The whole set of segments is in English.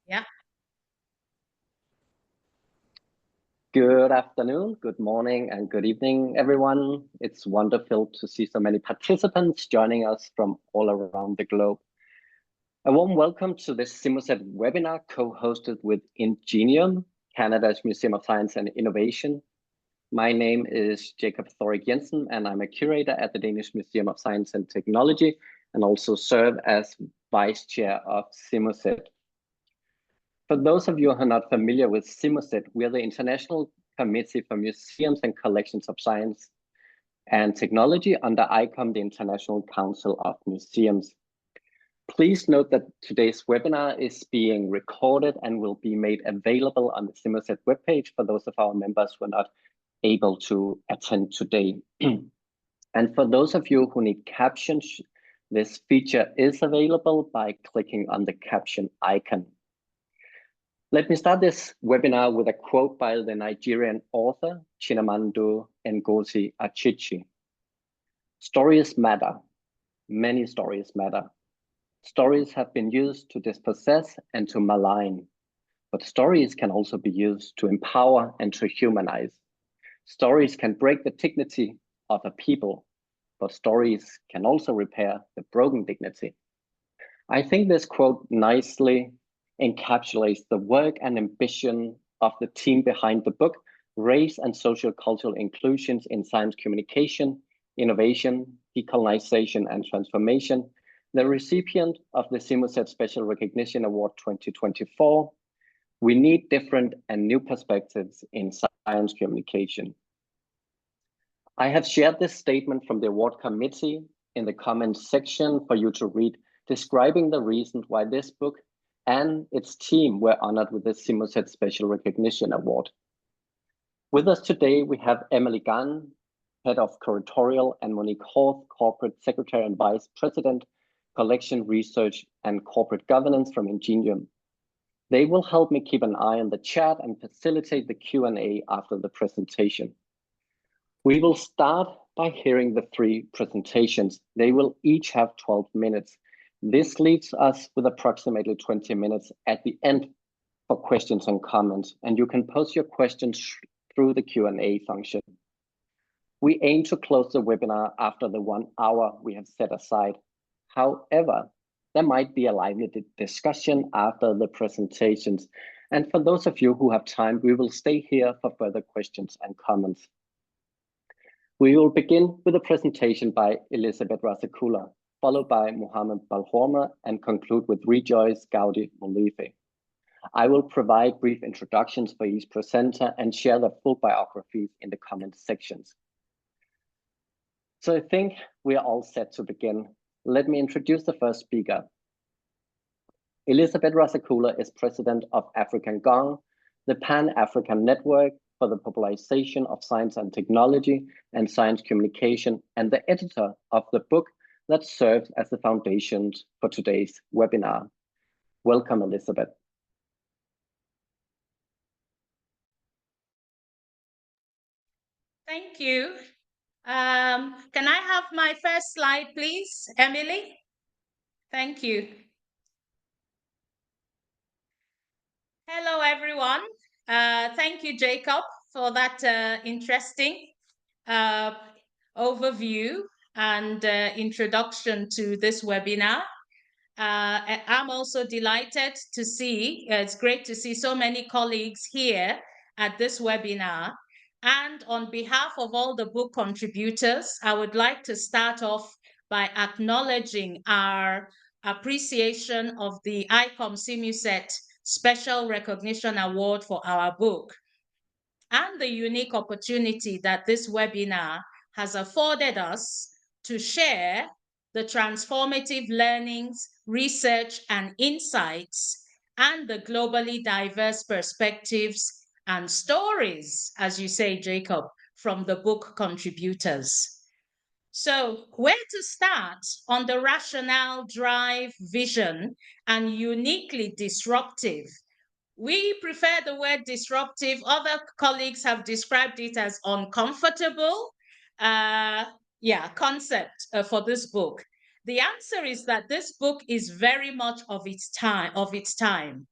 Yeah. Good afternoon, good morning, and good evening, everyone. It's wonderful to see so many participants joining us from all around the globe. A warm welcome to this CIMUSET webinar co-hosted with Ingenium, Canada's Museum of Science and Innovation. My name is Jacob Thorik Jensen, and I'm a curator at the Danish Museum of Science and Technology, and also serve as vice chair of CIMUSET. For those of you who are not familiar with CIMUSET, we are the International Committee for Museums and Collections of Science and Technology under ICOM, the International Council of Museums. Please note that today's webinar is being recorded and will be made available on the CIMUSET webpage for those of our members who are not able to attend today. And for those of you who need captions, this feature is available by clicking on the caption icon. Let me start this webinar with a quote by the Nigerian author, Chinamandu Ngozi Adichie. Stories matter. Many stories matter. Stories have been used to dispossess and to malign, but stories can also be used to empower and to humanize. Stories can break the dignity of a people, but stories can also repair the broken dignity. I think this quote nicely encapsulates the work and ambition of the team behind the book, Race and Sociocultural Inclusions in Science Communication, Innovation, Decolonization and Transformation, the recipient of the CIMUSET Special Recognition Award 2024. We need different and new perspectives in science communication. I have shared this statement from the award committee in the comments section for you to read, describing the reasons why this book and its team were honored with the CIMUSET Special Recognition Award. With us today, we have Emily Gunn, Head of Curatorial, and Monique Horth, Corporate Secretary and Vice President, Collection Research and Corporate Governance from Ingenium. They will help me keep an eye on the chat and facilitate the Q&A after the presentation. We will start by hearing the three presentations. They will each have 12 minutes. This leaves us with approximately 20 minutes at the end for questions and comments, and you can post your questions through the Q&A function. We aim to close the webinar after the 1 hour we have set aside. However, there might be a lively discussion after the presentations. And for those of you who have time, we will stay here for further questions and comments. We will begin with a presentation by Elizabeth Rasekoala, followed by Mohammed Belhorma, and conclude with Rejoice Gaudi Molife. I will provide brief introductions for each presenter and share their full biographies in the comment sections. So I think we are all set to begin. Let me introduce the first speaker. Elizabeth Rasekoala is president of African Gong, the Pan-African Network for the Popularization of Science and Technology and Science Communication, and the editor of the book that serves as the foundation for today's webinar. Welcome, Elizabeth. Thank you. Can I have my first slide, please, Emily? Thank you. Hello, everyone. Thank you, Jacob, for that interesting overview and introduction to this webinar. I'm also delighted to see, it's great to see so many colleagues here at this webinar. And on behalf of all the book contributors, I would like to start off by acknowledging our appreciation of the ICOM CIMUSET Special Recognition Award for our book, and the unique opportunity that this webinar has afforded us to share the transformative learnings, research, and insights, and the globally diverse perspectives and stories, as you say, Jacob, from the book contributors. So where to start on the rationale, drive, vision, and uniquely disruptive? We prefer the word disruptive. Other colleagues have described it as uncomfortable, concept for this book. The answer is that this book is very much of its time.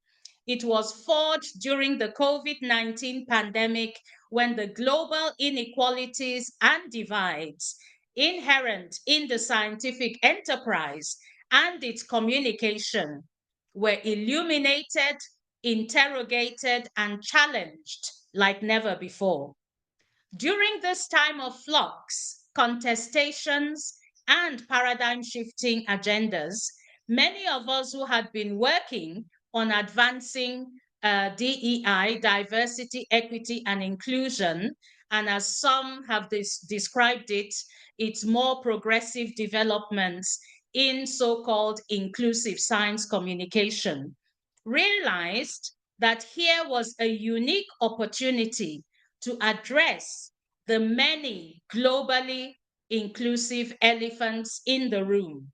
it was forged during the COVID-19 pandemic, when the global inequalities and divides inherent in the scientific enterprise and its communication were illuminated, interrogated, and challenged like never before. During this time of flux, contestations, and paradigm shifting agendas, many of us who had been working on advancing DEI, diversity, equity, and inclusion, and as some have described it, its more progressive developments in so-called inclusive science communication, realized that here was a unique opportunity to address the many globally inclusive elephants in the room,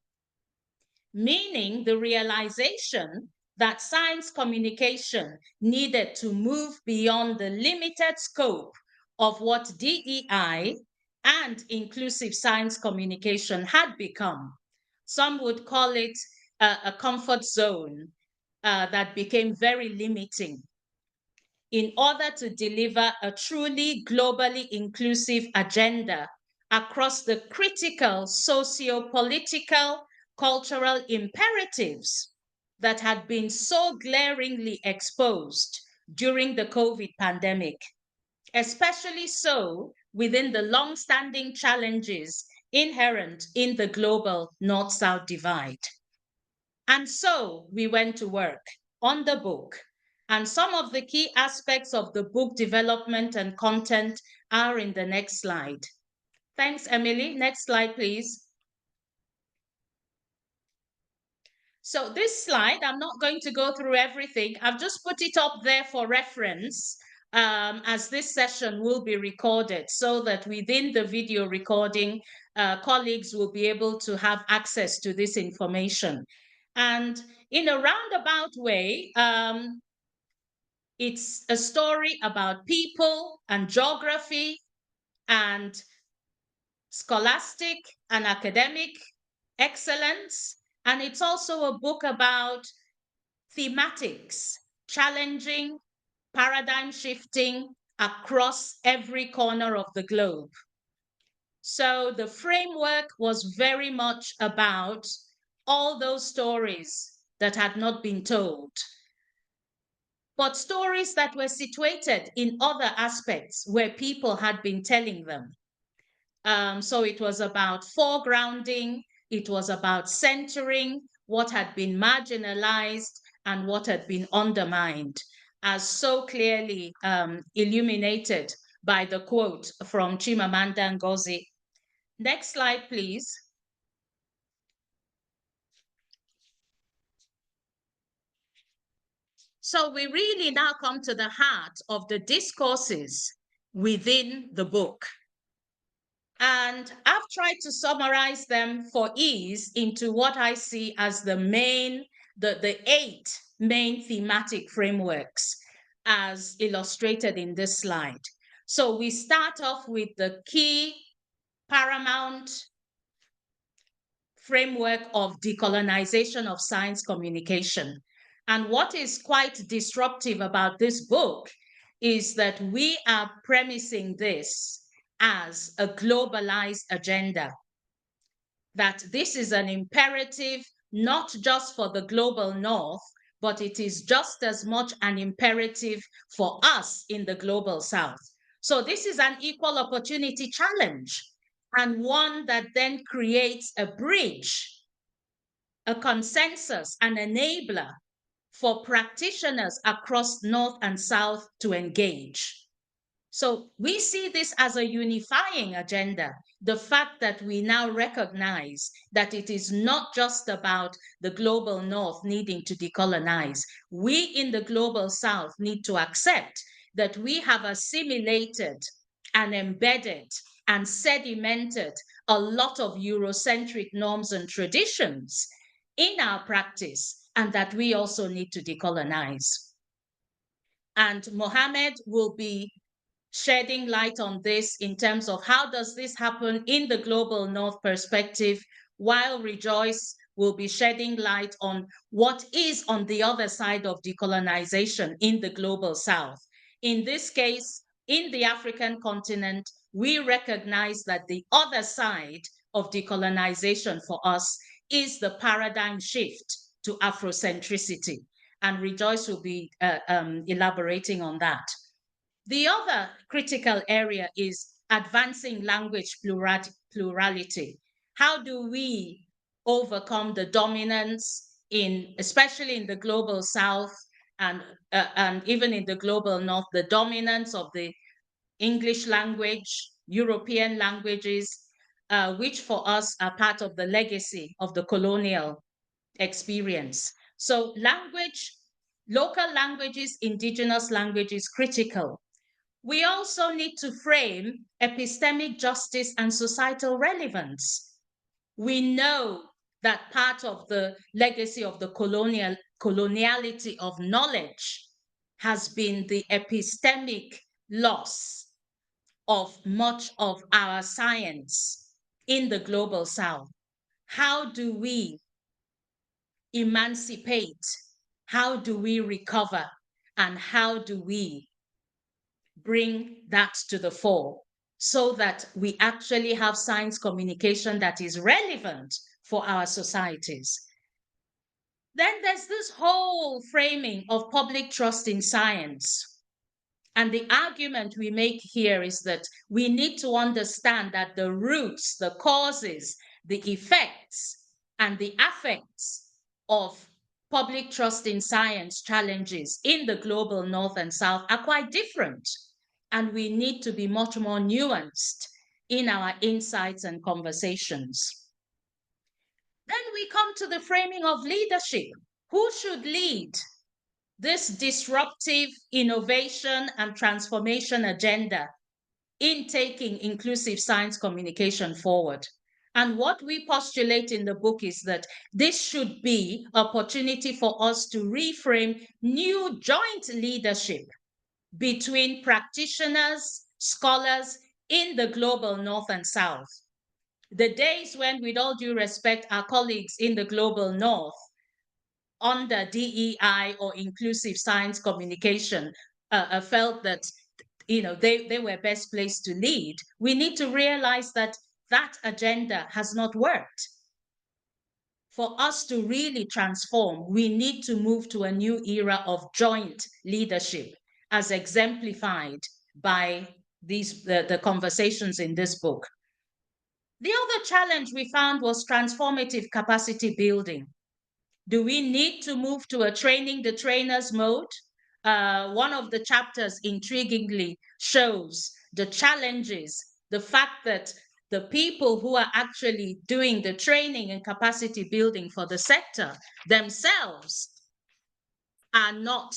meaning the realization that science communication needed to move beyond the limited scope of what DEI and inclusive science communication had become. Some would call it a comfort zone that became very limiting, in order to deliver a truly globally inclusive agenda across the critical socio-political, cultural imperatives that had been so glaringly exposed during the COVID pandemic, especially so within the long-standing challenges inherent in the global North-South divide. And so we went to work on the book. And some of the key aspects of the book development and content are in the next slide. Thanks, Emily. Next slide, please. So this slide, I'm not going to go through everything. I've just put it up there for reference, as this session will be recorded, so that within the video recording, colleagues will be able to have access to this information. And in a roundabout way, it's a story about people and geography and scholastic and academic excellence. And it's also a book about thematics, challenging, paradigm shifting across every corner of the globe. So the framework was very much about all those stories that had not been told, but stories that were situated in other aspects where people had been telling them. So it was about foregrounding, it was about centering what had been marginalized and what had been undermined, as so clearly illuminated by the quote from Chimamanda Ngozi. Next slide, please. So we really now come to the heart of the discourses within the book. And I've tried to summarize them for ease into what I see as the 8 main thematic frameworks as illustrated in this slide. So we start off with the key paramount framework of decolonization of science communication. And what is quite disruptive about this book is that we are premising this as a globalized agenda, that this is an imperative not just for the global North, but it is just as much an imperative for us in the global South. So this is an equal opportunity challenge, and one that then creates a bridge, a consensus, an enabler for practitioners across North and South to engage. So we see this as a unifying agenda, the fact that we now recognize that it is not just about the global North needing to decolonize. We in the global South need to accept that we have assimilated and embedded and sedimented a lot of Eurocentric norms and traditions in our practice, and that we also need to decolonize. And Mohammed will be shedding light on this in terms of how does this happen in the global North perspective, while Rejoice will be shedding light on what is on the other side of decolonization in the global South. In this case, in the African continent, we recognize that the other side of decolonization for us is the paradigm shift to Afrocentricity. And Rejoice will be elaborating on that. The other critical area is advancing language plurality. How do we overcome the dominance especially in the global South and even in the global North, the dominance of the English language, European languages, which for us are part of the legacy of the colonial experience. So language, local languages, indigenous language is critical. We also need to frame epistemic justice and societal relevance. We know that part of the legacy of the coloniality of knowledge has been the epistemic loss of much of our science in the global South. How do we emancipate? How do we recover? And how do we bring that to the fore so that we actually have science communication that is relevant for our societies? Then there's this whole framing of public trust in science. And the argument we make here is that we need to understand that the roots, the causes, the effects, and the affects of public trust in science challenges in the global North and South are quite different. And we need to be much more nuanced in our insights and conversations. Then we come to the framing of leadership. Who should lead this disruptive innovation and transformation agenda in taking inclusive science communication forward? And what we postulate in the book is that this should be an opportunity for us to reframe new joint leadership between practitioners, scholars in the global North and South. The days when, with all due respect, our colleagues in the global North under DEI or inclusive science communication felt that they were best placed to lead, we need to realize that that agenda has not worked. For us to really transform, we need to move to a new era of joint leadership, as exemplified by the conversations in this book. The other challenge we found was transformative capacity building. Do we need to move to a training the trainers mode? One of the chapters intriguingly shows the challenges, the fact that the people who are actually doing the training and capacity building for the sector themselves are not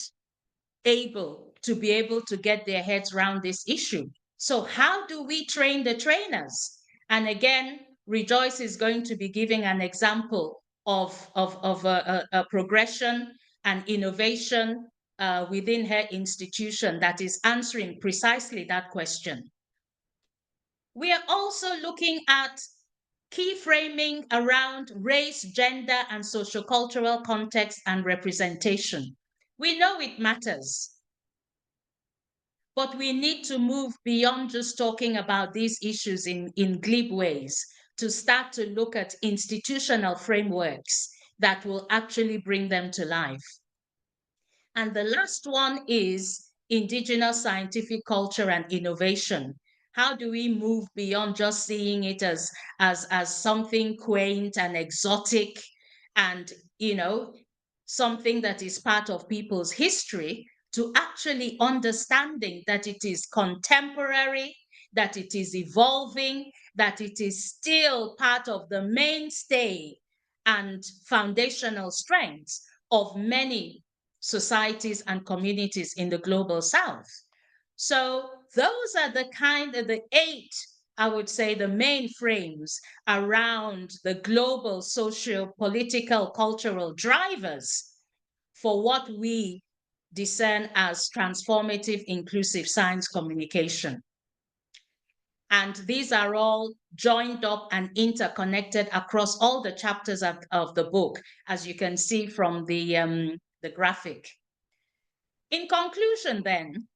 able to get their heads around this issue. So how do we train the trainers? And again, Rejoice is going to be giving an example of a progression and innovation within her institution that is answering precisely that question. We are also looking at key framing around race, gender, and sociocultural context and representation. We know it matters, but we need to move beyond just talking about these issues in glib ways to start to look at institutional frameworks that will actually bring them to life. And the last one is indigenous scientific culture and innovation. How do we move beyond just seeing it as something quaint and exotic and, something that is part of people's history, to actually understanding that it is contemporary, that it is evolving, that it is still part of the mainstay and foundational strengths of many societies and communities in the global South. So those are the 8, I would say, the main frames around the global socio-political cultural drivers for what we discern as transformative inclusive science communication. And these are all joined up and interconnected across all the chapters of the book, as you can see from the graphic. In conclusion, then,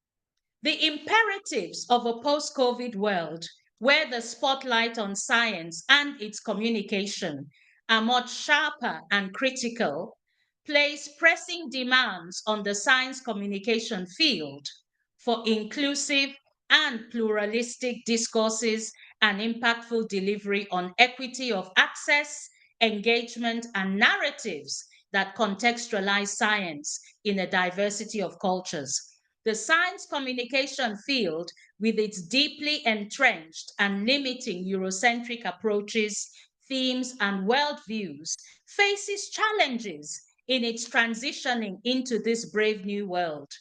the imperatives of a post-COVID world where the spotlight on science and its communication are much sharper and critical place pressing demands on the science communication field for inclusive and pluralistic discourses and impactful delivery on equity of access, engagement, and narratives that contextualize science in a diversity of cultures. The science communication field, with its deeply entrenched and limiting Eurocentric approaches, themes, and worldviews, faces challenges in its transitioning into this brave new world,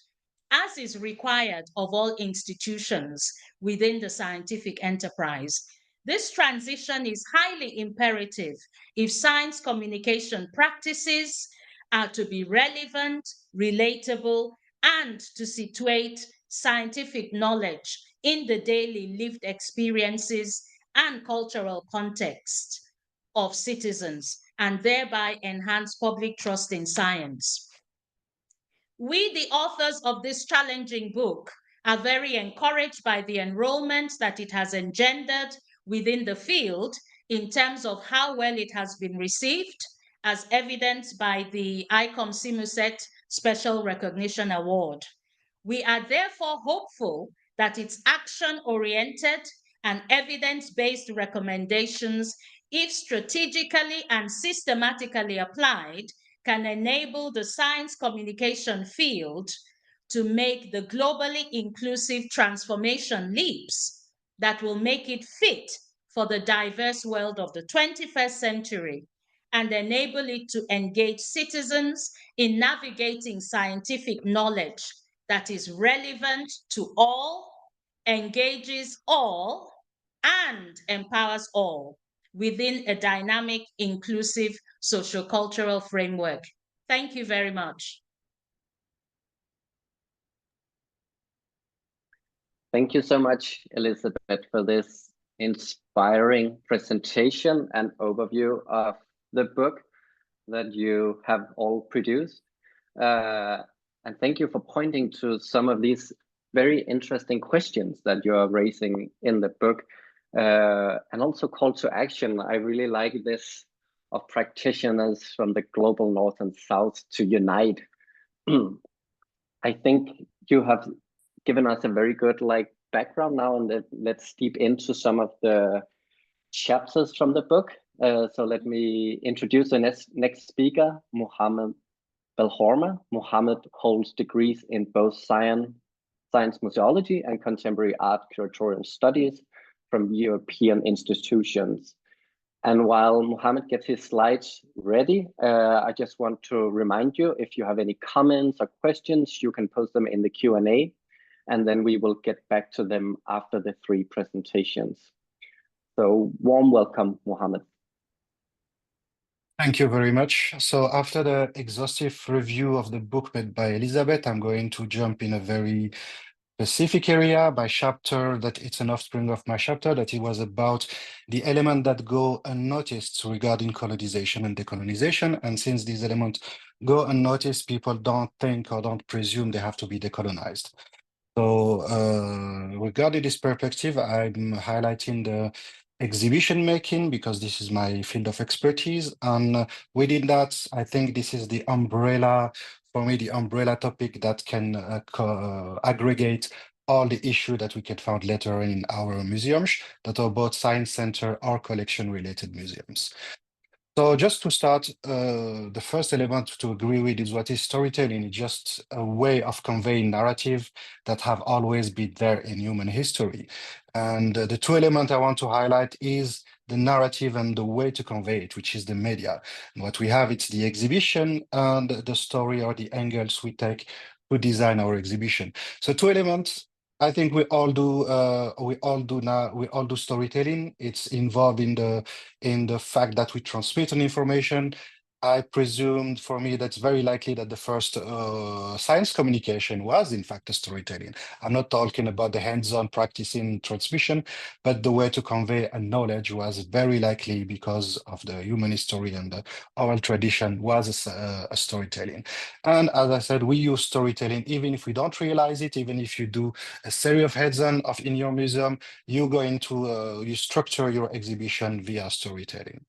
as is required of all institutions within the scientific enterprise. This transition is highly imperative if science communication practices are to be relevant, relatable, and to situate scientific knowledge in the daily lived experiences and cultural context of citizens, and thereby enhance public trust in science. We, the authors of this challenging book, are very encouraged by the enrollment that it has engendered within the field in terms of how well it has been received, as evidenced by the CIMUSET Special Recognition Award. We are therefore hopeful that its action-oriented and evidence-based recommendations, if strategically and systematically applied, can enable the science communication field to make the globally inclusive transformation leaps that will make it fit for the diverse world of the 21st century and enable it to engage citizens in navigating scientific knowledge that is relevant to all, engages all, and empowers all within a dynamic, inclusive, sociocultural framework. Thank you very much. Thank you so much, Elizabeth, for this inspiring presentation and overview of the book that you have all produced. And thank you for pointing to some of these very interesting questions that you are raising in the book, and also call to action. I really like this of practitioners from the global north and south to unite. I think you have given us a very good background now, and let's deep into some of the chapters from the book. So let me introduce the next speaker, Mohammed Belhorma. Mohammed holds degrees in both science museology and contemporary art curatorial studies from European institutions. And while Mohammed gets his slides ready, I just want to remind you, if you have any comments or questions, you can post them in the Q&A, and then we will get back to them after the 3 presentations. So warm welcome, Mohammed. Thank you very much. So after the exhaustive review of the book made by Elizabeth, I'm going to jump in a very specific area by chapter that it's an offspring of my chapter, that it was about the element that go unnoticed regarding colonization and decolonization. And since these elements go unnoticed, people don't think or don't presume they have to be decolonized. So regarding this perspective, I'm highlighting the exhibition making because this is my field of expertise. And within that, I think this is the umbrella, for me, the umbrella topic that can aggregate all the issues that we can find later in our museums that are both science center or collection related museums. So just to start, the first element to agree with is what is storytelling. It's just a way of conveying narrative that have always been there in human history. And the 2 elements I want to highlight is the narrative and the way to convey it, which is the media. And what we have, it's the exhibition and the story or the angles we take to design our exhibition. So 2 elements. I think we all do storytelling. It's involved in the fact that we transmit an information. I presumed, for me, that's very likely that the first science communication was, in fact, a storytelling. I'm not talking about the hands-on practicing transmission, but the way to convey a knowledge was very likely because of the human history and the oral tradition was a storytelling. And as I said, we use storytelling even if we don't realize it, even if you do a series of hands-on in your museum, you structure your exhibition via storytelling.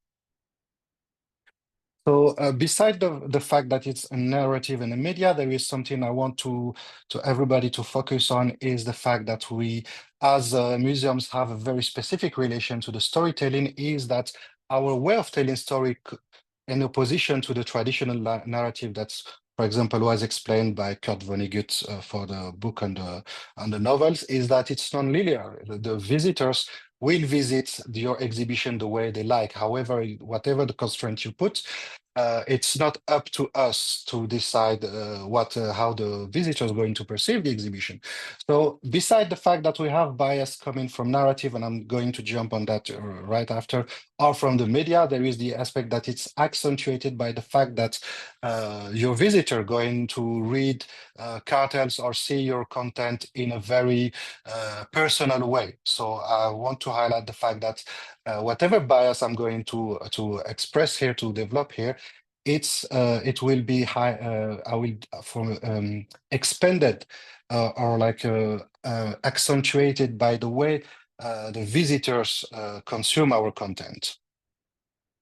So beside the fact that it's a narrative in the media, there is something I want to everybody to focus on is the fact that we, as museums, have a very specific relation to the storytelling, is that our way of telling story in opposition to the traditional narrative that's, for example, was explained by Kurt Vonnegut for the book and the novels, is that it's non-linear. The visitors will visit your exhibition the way they like. However, whatever the constraint you put, it's not up to us to decide how the visitor is going to perceive the exhibition. So beside the fact that we have bias coming from narrative, and I'm going to jump on that right after, or from the media, there is the aspect that it's accentuated by the fact that your visitor going to read cartels or see your content in a very personal way. So I want to highlight the fact that whatever bias I'm going to express here, to develop here, it will be high. I will expanded or like accentuated by the way the visitors consume our content.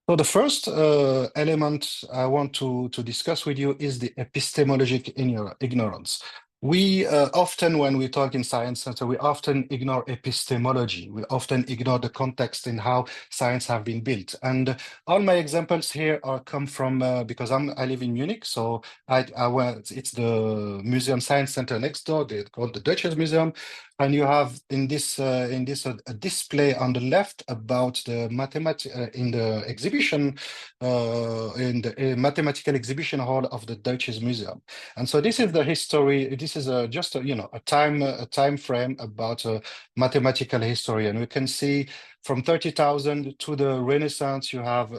So the first element I want to discuss with you is the epistemologic ignorance. We often, when we talk in science center, we often ignore epistemology. We often ignore the context in how science have been built. And all my examples here are come from because I live in Munich, so it's the Museum Science Center next door. They called the Deutsches Museum, and you have in this a display on the left about the mathematics in the exhibition in the mathematical exhibition hall of the Deutsches Museum. And so this is the history. This is just a time frame about mathematical history, and we can see from 30,000 to the Renaissance. You have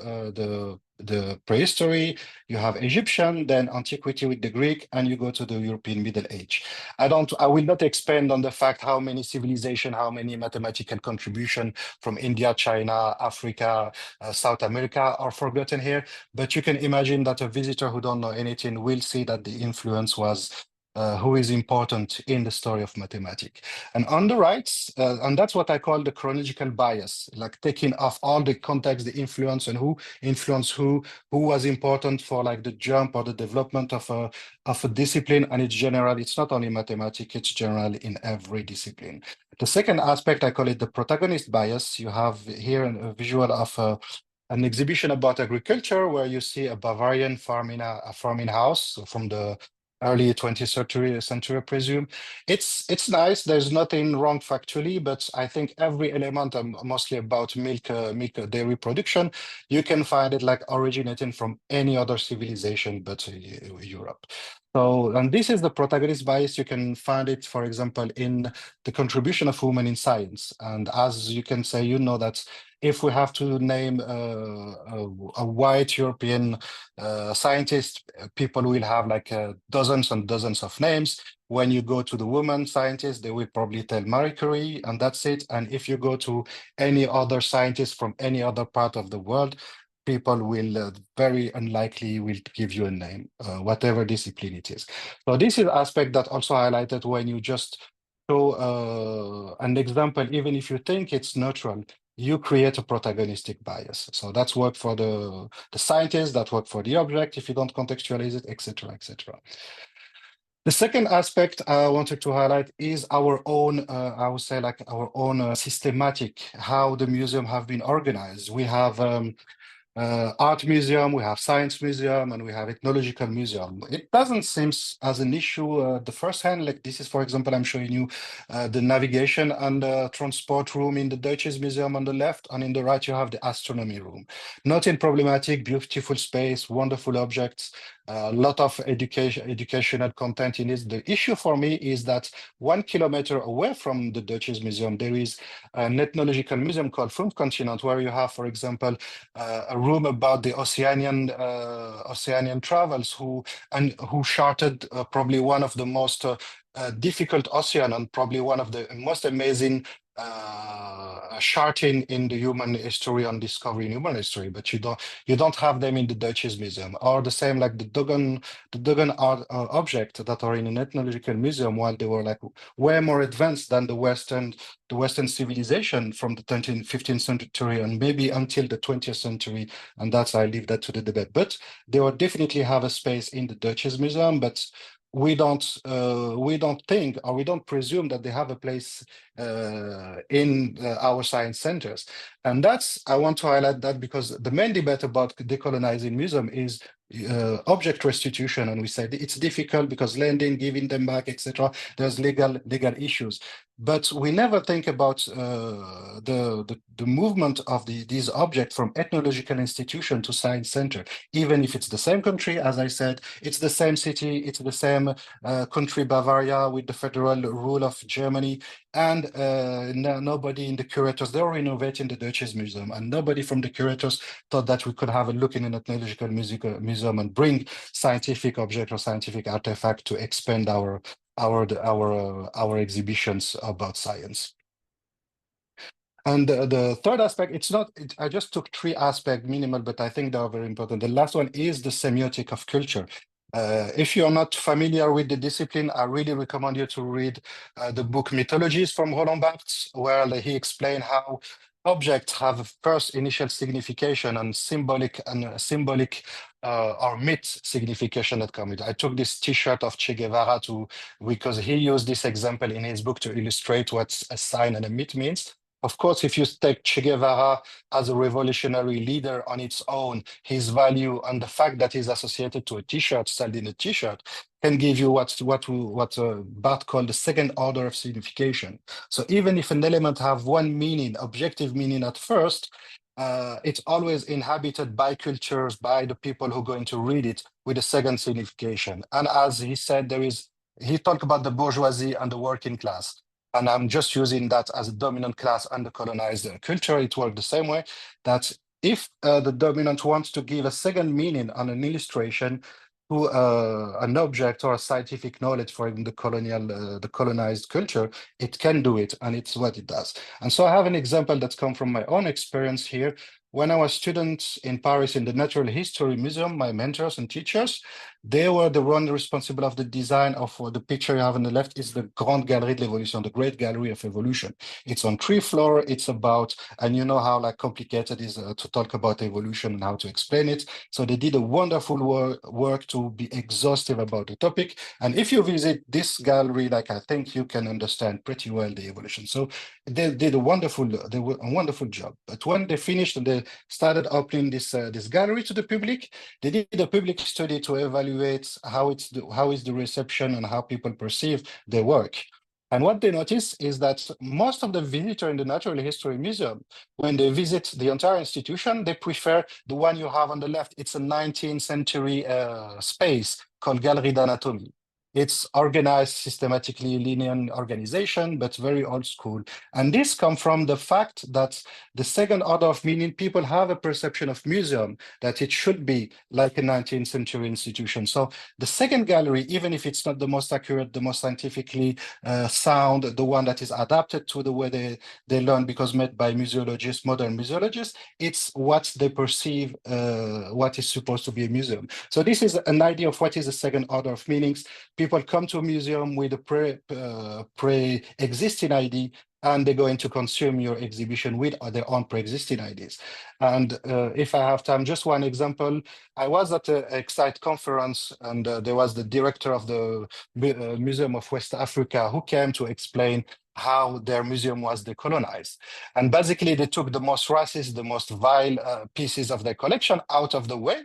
the prehistory, you have Egyptian, then antiquity with the Greek, and you go to the European Middle Age. I will not expand on the fact how many civilization, how many mathematical contribution from India, China, Africa, South America are forgotten here, but you can imagine that a visitor who don't know anything will see that the influence was who is important in the story of mathematics. And on the right, and that's what I call the chronological bias, like taking off all the context, the influence, and who influenced who was important for like the jump or the development of a discipline. And it's general, it's not only mathematics, it's general in every discipline. The second aspect, I call it the protagonist bias. You have here a visual of an exhibition about agriculture where you see a Bavarian farming house from the early 20th century, I presume. It's nice. There's nothing wrong factually, but I think every element, mostly about milk, dairy production, you can find it like originating from any other civilization but Europe. So, and this is the protagonist bias. You can find it, for example, in the contribution of women in science. And as you can say, that if we have to name a white European scientist, people will have like dozens and dozens of names. When you go to the woman scientists, they will probably tell Marie Curie, and that's it. And if you go to any other scientist from any other part of the world, people will very unlikely will give you a name, whatever discipline it is. So this is an aspect that also highlighted when you just show an example, even if you think it's neutral, you create a protagonistic bias. So that's work for the scientist, that work for the object, if you don't contextualize it, etc., etc. The second aspect I wanted to highlight is our own, I would say like our own systematic, how the museum have been organized. We have art museum, we have science museum, and we have ethnological museum. It doesn't seem as an issue the first hand, like this is, for example, I'm showing you the navigation and transport room in the Deutsches Museum on the left, and in the right you have the astronomy room. Nothing problematic, beautiful space, wonderful objects. a lot of educational content in it. The issue for me is that 1 kilometer away from the Dutchess Museum, there is an ethnological museum called Continent, where you have, for example, a room about the Oceanian travels who charted probably one of the most difficult ocean and probably one of the most amazing charting in the human history and discovery in human history, but you don't have them in the Dutchess Museum. Or the same like the Dogon art object that are in an ethnological museum, while they were like way more advanced than the Western civilization from the 13th, 15th century and maybe until the 20th century. And that's, I leave that to the debate. But they will definitely have a space in the Dutchess Museum, but we don't think, or we don't presume that they have a place in our science centers. And I want to highlight that because the main debate about decolonizing museum is object restitution, and we said it's difficult because lending, giving them back, etc. There's legal issues, but we never think about the movement of these objects from ethnological institution to science center. Even if it's the same country, as I said, it's the same city, it's the same country, Bavaria, with the federal rule of Germany, and nobody in the curators, they were renovating the Dutchess Museum, and nobody from the curators thought that we could have a look in an ethnological museum and bring scientific object or scientific artifact to expand our exhibitions about science. And the third aspect, I just took 3 aspects, minimal, but I think they are very important. The last one is the semiotic of culture. If you're not familiar with the discipline, I really recommend you to read the book Mythologies from Roland Barthes, where he explains how objects have a first initial signification and symbolic or myth signification that come with it. I took this T-shirt of Che Guevara because he used this example in his book to illustrate what a sign and a myth means. Of course, if you take Che Guevara as a revolutionary leader on its own, his value and the fact that he's associated to a T-shirt, sold in a T-shirt, can give you what Barthes called the second order of signification. So even if an element have one meaning, objective meaning at first, it's always inhabited by cultures, by the people who are going to read it with a second signification. And as he said, he talked about the bourgeoisie and the working class. And I'm just using that as a dominant class and the colonized culture. It worked the same way, that if the dominant wants to give a second meaning on an illustration to an object or a scientific knowledge for even the colonized culture, it can do it, and it's what it does. And so I have an example that's come from my own experience here. When I was student in Paris in the Natural History Museum, my mentors and teachers, they were the one responsible of the design of the picture you have on the left is the Grande Galerie de l'Evolution, the Great Gallery of Evolution. It's on 3 floors. It's about, and you know how like complicated it is to talk about evolution and how to explain it. So they did a wonderful work to be exhaustive about the topic. And if you visit this gallery, like I think you can understand pretty well the evolution. So they did a wonderful job. But when they finished and they started opening this gallery to the public, they did a public study to evaluate how is the reception and how people perceive their work. And what they notice is that most of the visitors in the Natural History Museum, when they visit the entire institution, they prefer the one you have on the left. It's a 19th century space called Galerie d'Anatomie. It's organized systematically, linear organization, but very old school. And this comes from the fact that the second order of meaning, people have a perception of museum that it should be like a 19th century institution. So the second gallery, even if it's not the most accurate, the most scientifically sound, the one that is adapted to the way they learn because made by museologists, modern museologists, it's what they perceive what is supposed to be a museum. So this is an idea of what is the second order of meanings. People come to a museum with a pre-existing ID, and they're going to consume your exhibition with their own pre-existing ideas. And if I have time, just one example. I was at an Excite conference, and there was the director of the Museum of West Africa who came to explain how their museum was decolonized. And basically, they took the most racist, the most vile pieces of their collection out of the way.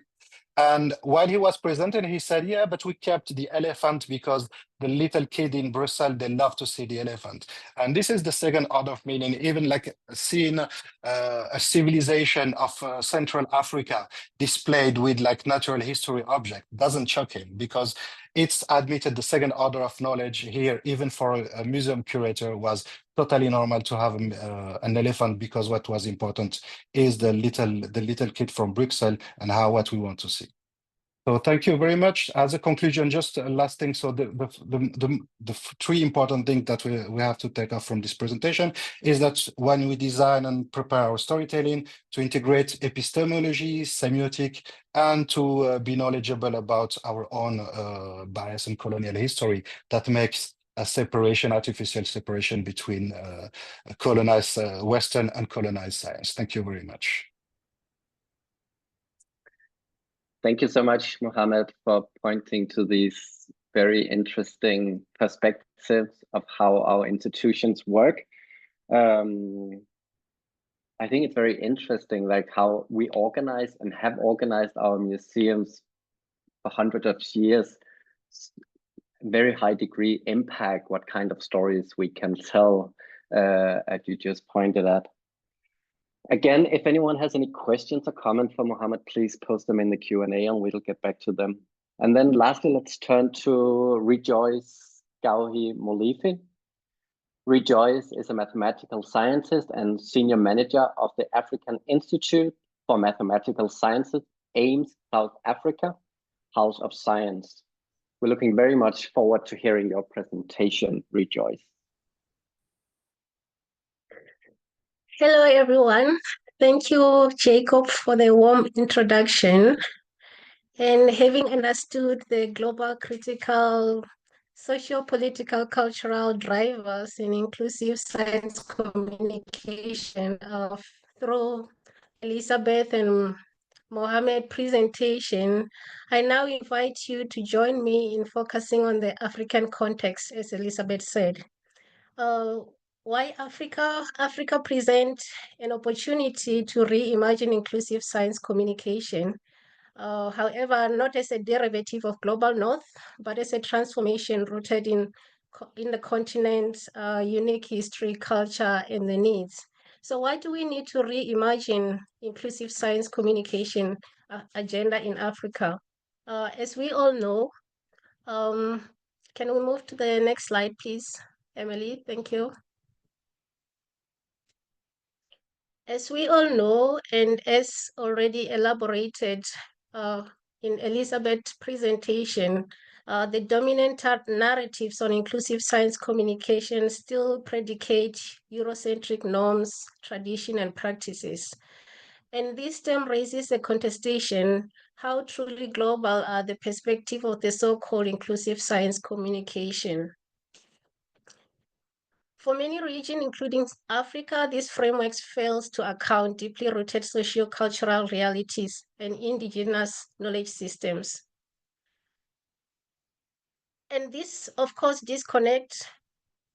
And while he was presenting, he said, yeah, but we kept the elephant because the little kid in Brussels, they love to see the elephant. And this is the second order of meaning. Even like seeing a civilization of Central Africa displayed with like natural history object doesn't shock him, because it's admitted the second order of knowledge here, even for a museum curator, was totally normal to have an elephant, because what was important is the little kid from Brussels and what we want to see. So thank you very much. As a conclusion, just a last thing. So the three important things that we have to take off from this presentation is that when we design and prepare our storytelling, to integrate epistemology, semiotic, and to be knowledgeable about our own bias and colonial history, that makes a separation, artificial separation between colonized Western and colonized science. Thank you very much. Thank you so much, Mohammed, for pointing to these very interesting perspectives of how our institutions work. I think it's very interesting, like how we organize and have organized our museums for hundreds of years. Very high degree impact what kind of stories we can tell, as you just pointed at. Again, if anyone has any questions or comments for Mohammed, please post them in the Q&A and we'll get back to them. And then lastly, let's turn to Rejoice Gauhi Molifi. Rejoice is a mathematical scientist and senior manager of the African Institute for Mathematical Sciences, AIMS, South Africa, House of Science. We're looking very much forward to hearing your presentation, Rejoice. Hello, everyone. Thank you, Jacob, for the warm introduction. And having understood the global critical socio-political cultural drivers in inclusive science communication through Elizabeth and Mohammed presentation, I now invite you to join me in focusing on the African context, as Elizabeth said. Why Africa? Africa presents an opportunity to reimagine inclusive science communication. However, not as a derivative of global north, but as a transformation rooted in the continent's unique history, culture, and the needs. So why do we need to reimagine inclusive science communication agenda in Africa? As we all know, can we move to the next slide, please, Emily? Thank you. As we all know, and as already elaborated in Elizabeth's presentation, the dominant narratives on inclusive science communication still predicate Eurocentric norms, tradition, and practices. And this term raises a contestation: how truly global are the perspective of the so-called inclusive science communication? For many regions, including Africa, this framework fails to account deeply rooted socio-cultural realities and indigenous knowledge systems. And this, of course, disconnect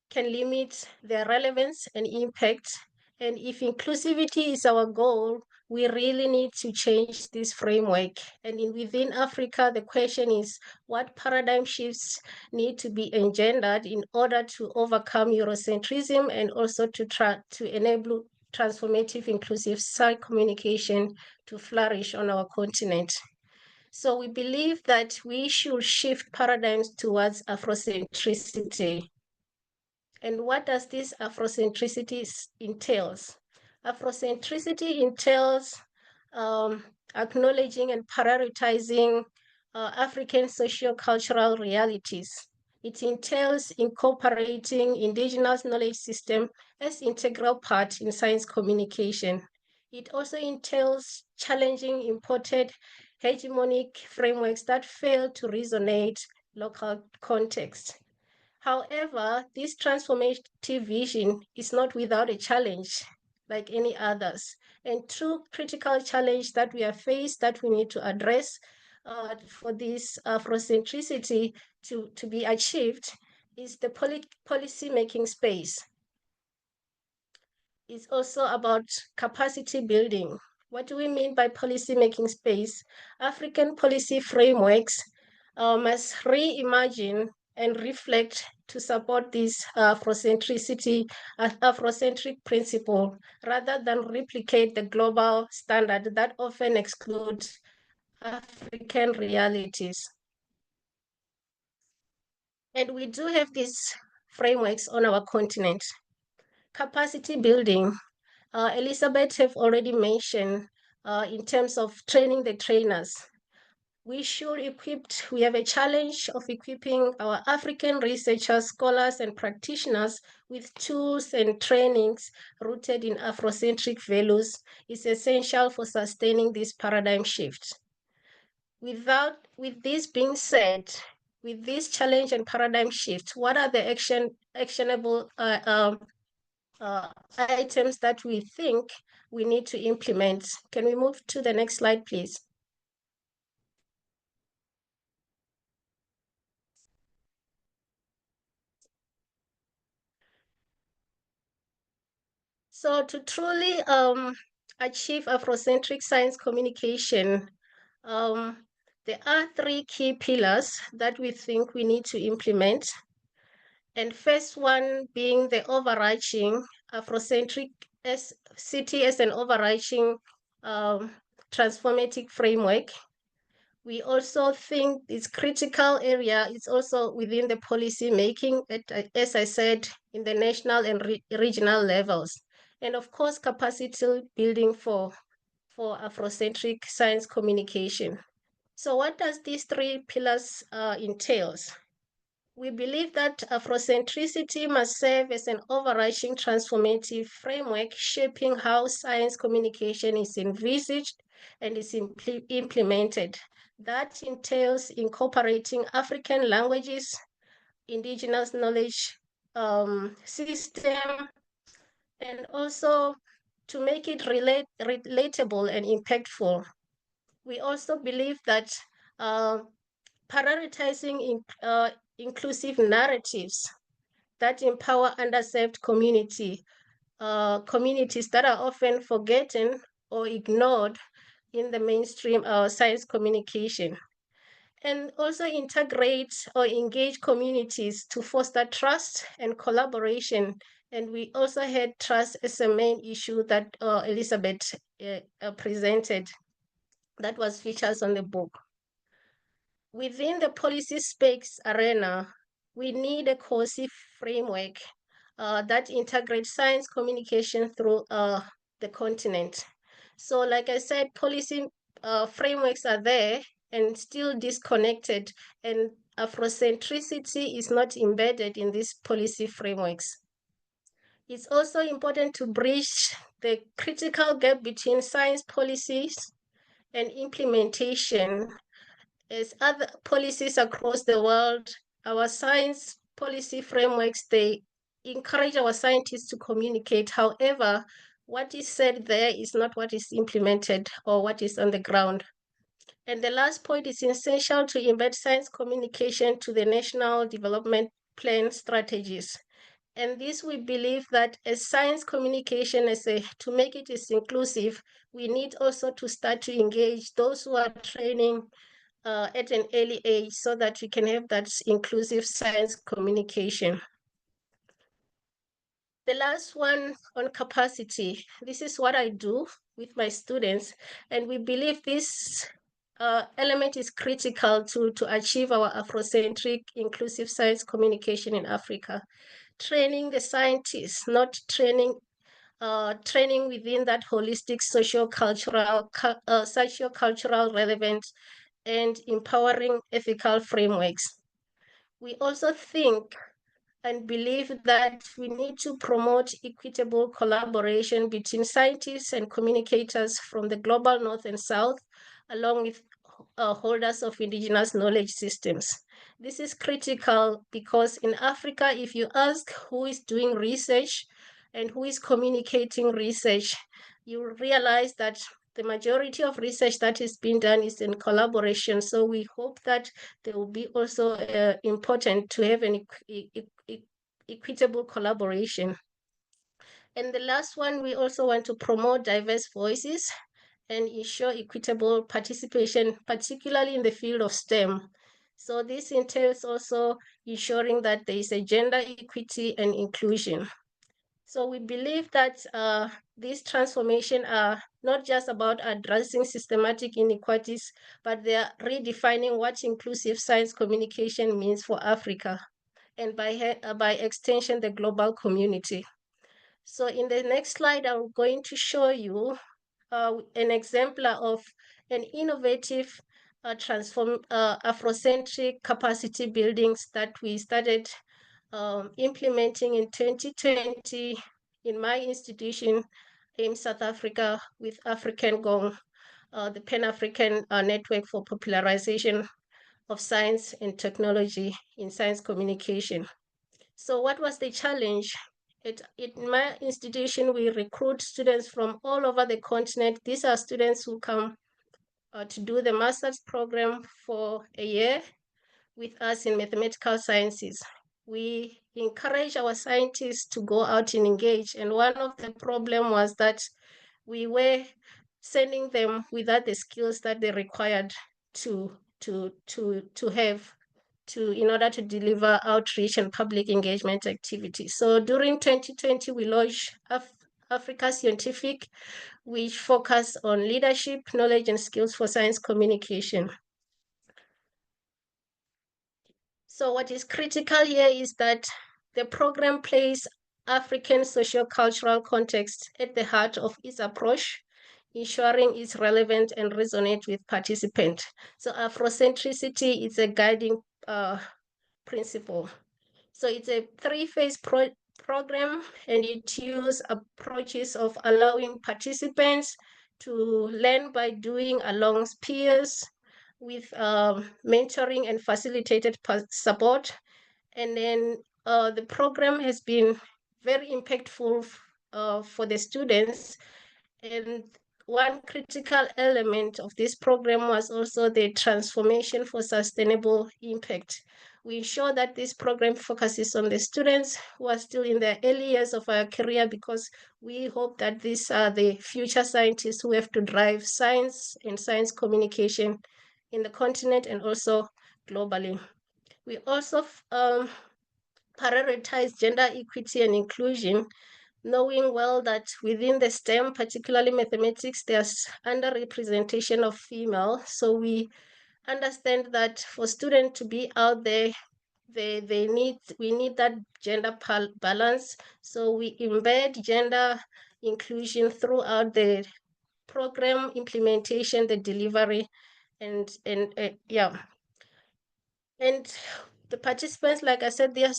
can limit their relevance and impact. And if inclusivity is our goal, we really need to change this framework. And within Africa, the question is, what paradigm shifts need to be engendered in order to overcome Eurocentrism and also to enable transformative inclusive science communication to flourish on our continent? So we believe that we should shift paradigms towards Afrocentricity. And what does this Afrocentricity entails? Afrocentricity entails acknowledging and prioritizing African socio-cultural realities. It entails incorporating indigenous knowledge system as integral part in science communication. It also entails challenging imported hegemonic frameworks that fail to resonate local context. However, this transformative vision is not without a challenge like any others. And true critical challenge that we are faced that we need to address for this Afrocentricity to be achieved is the policy-making space. It's also about capacity building. What do we mean by policy-making space? African policy frameworks must reimagine and reflect to support this Afrocentric principle, rather than replicate the global standard that often excludes African realities. And we do have these frameworks on our continent. Capacity building, Elizabeth have already mentioned in terms of training the trainers. We have a challenge of equipping our African researchers, scholars, and practitioners with tools and trainings rooted in Afrocentric values is essential for sustaining this paradigm shift. With this being said, with this challenge and paradigm shift, what are the actionable items that we think we need to implement? Can we move to the next slide, please? So to truly achieve Afrocentric science communication, there are 3 key pillars that we think we need to implement. And first one being the overarching Afrocentric city as an overarching transformative framework. We also think this critical area is also within the policy making, as I said, in the national and regional levels. And of course, capacity building for Afrocentric science communication. So what does these 3 pillars entails? We believe that Afrocentricity must serve as an overarching transformative framework shaping how science communication is envisaged and is implemented. That entails incorporating African languages, indigenous knowledge system, and also to make it relatable and impactful. We also believe that prioritizing inclusive narratives that empower underserved communities that are often forgotten or ignored in the mainstream science communication, and also integrate or engage communities to foster trust and collaboration. And we also had trust as a main issue that Elizabeth presented, that was featured on the book. Within the policy space arena, we need a cohesive framework that integrates science communication through the continent. So like I said, policy frameworks are there and still disconnected, and Afrocentricity is not embedded in these policy frameworks. It's also important to bridge the critical gap between science policies and implementation. As other policies across the world, our science policy frameworks, they encourage our scientists to communicate. However, what is said there is not what is implemented or what is on the ground. And the last point is essential to embed science communication to the national development plan strategies. And this, we believe that as science communication, to make it as inclusive, we need also to start to engage those who are training at an early age so that we can have that inclusive science communication. The last one on capacity. This is what I do with my students, and we believe this element is critical to achieve our Afrocentric inclusive science communication in Africa. Training the scientists, not training within that holistic socio-cultural relevance and empowering ethical frameworks. We also think and believe that we need to promote equitable collaboration between scientists and communicators from the global north and south, along with holders of indigenous knowledge systems. This is critical because in Africa, if you ask who is doing research and who is communicating research, you realize that the majority of research that is being done is in collaboration. So we hope that there will be also important to have an equitable collaboration. And the last one, we also want to promote diverse voices and ensure equitable participation, particularly in the field of STEM. So this entails also ensuring that there is a gender equity and inclusion. So we believe that these transformations are not just about addressing systematic inequalities, but they are redefining what inclusive science communication means for Africa, and by extension, the global community. So in the next slide, I'm going to show you an exemplar of an innovative Afrocentric capacity buildings that we started implementing in 2020 in my institution in South Africa with African Gong, the Pan-African Network for Popularization of Science and Technology in Science Communication. So what was the challenge? In my institution, we recruit students from all over the continent. These are students who come to do the master's program for a year with us in mathematical sciences. We encourage our scientists to go out and engage. And one of the problems was that we were sending them without the skills that they required to have in order to deliver outreach and public engagement activities. So during 2020, we launched Africa Scientific, which focused on leadership, knowledge, and skills for science communication. So what is critical here is that the program places African socio-cultural context at the heart of its approach, ensuring it's relevant and resonate with participants. So Afrocentricity is a guiding principle. So it's a three-phase program, and it uses approaches of allowing participants to learn by doing along peers with mentoring and facilitated support. And then the program has been very impactful for the students. And one critical element of this program was also the transformation for sustainable impact. We ensure that this program focuses on the students who are still in the early years of our career, because we hope that these are the future scientists who have to drive science and science communication in the continent and also globally. We also prioritize gender equity and inclusion, knowing well that within the STEM, particularly mathematics, there's underrepresentation of female. So we understand that for students to be out there, we need that gender balance. So we embed gender inclusion throughout the program implementation, the delivery, and yeah. And the participants, like I said, they are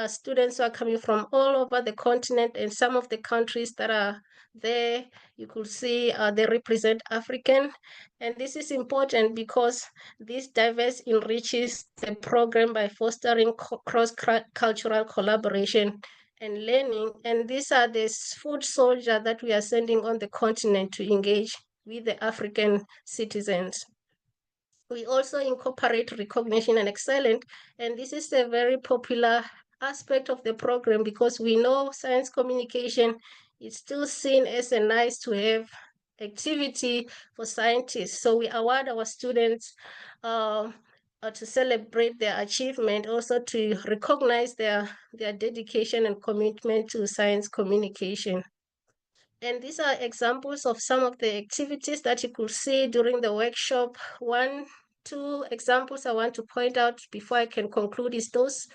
students who are coming from all over the continent, and some of the countries that are there, you could see they represent African. And this is important because this diverse enriches the program by fostering cross-cultural collaboration and learning. And these are the foot soldiers that we are sending on the continent to engage with the African citizens. We also incorporate recognition and excellence, and this is a very popular aspect of the program because we know science communication is still seen as a nice to have activity for scientists. So we award our students to celebrate their achievement, also to recognize their dedication and commitment to science communication. And these are examples of some of the activities that you could see during the workshop. Two examples I want to point out before I can conclude is those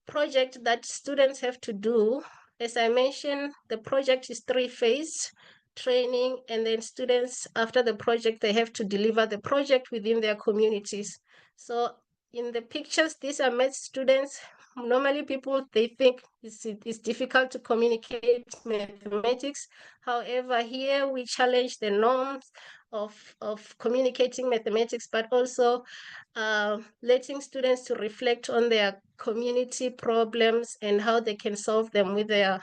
projects that students have to do. As I mentioned, the project is three-phase training, and then students, after the project, they have to deliver the project within their communities. So in the pictures, these are med students. Normally people, they think it's difficult to communicate mathematics. However, here we challenge the norms of communicating mathematics, but also letting students to reflect on their community problems and how they can solve them with their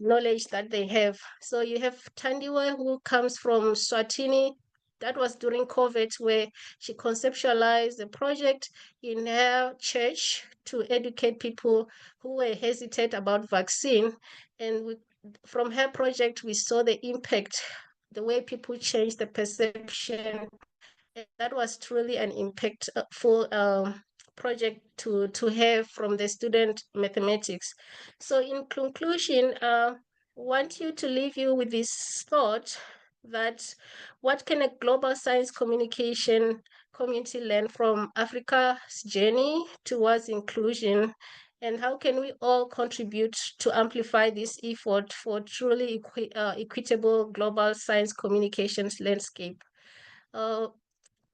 knowledge that they have. So you have Tandiwe, who comes from Swatini. That was during COVID, where she conceptualized the project in her church to educate people who were hesitant about vaccine. And from her project, we saw the impact, the way people changed the perception That was truly an impactful project to have from the student mathematics. So in conclusion, want you to leave you with this thought that what can a global science communication community learn from Africa's journey towards inclusion, and how can we all contribute to amplify this effort for truly equitable global science communications landscape? Uh,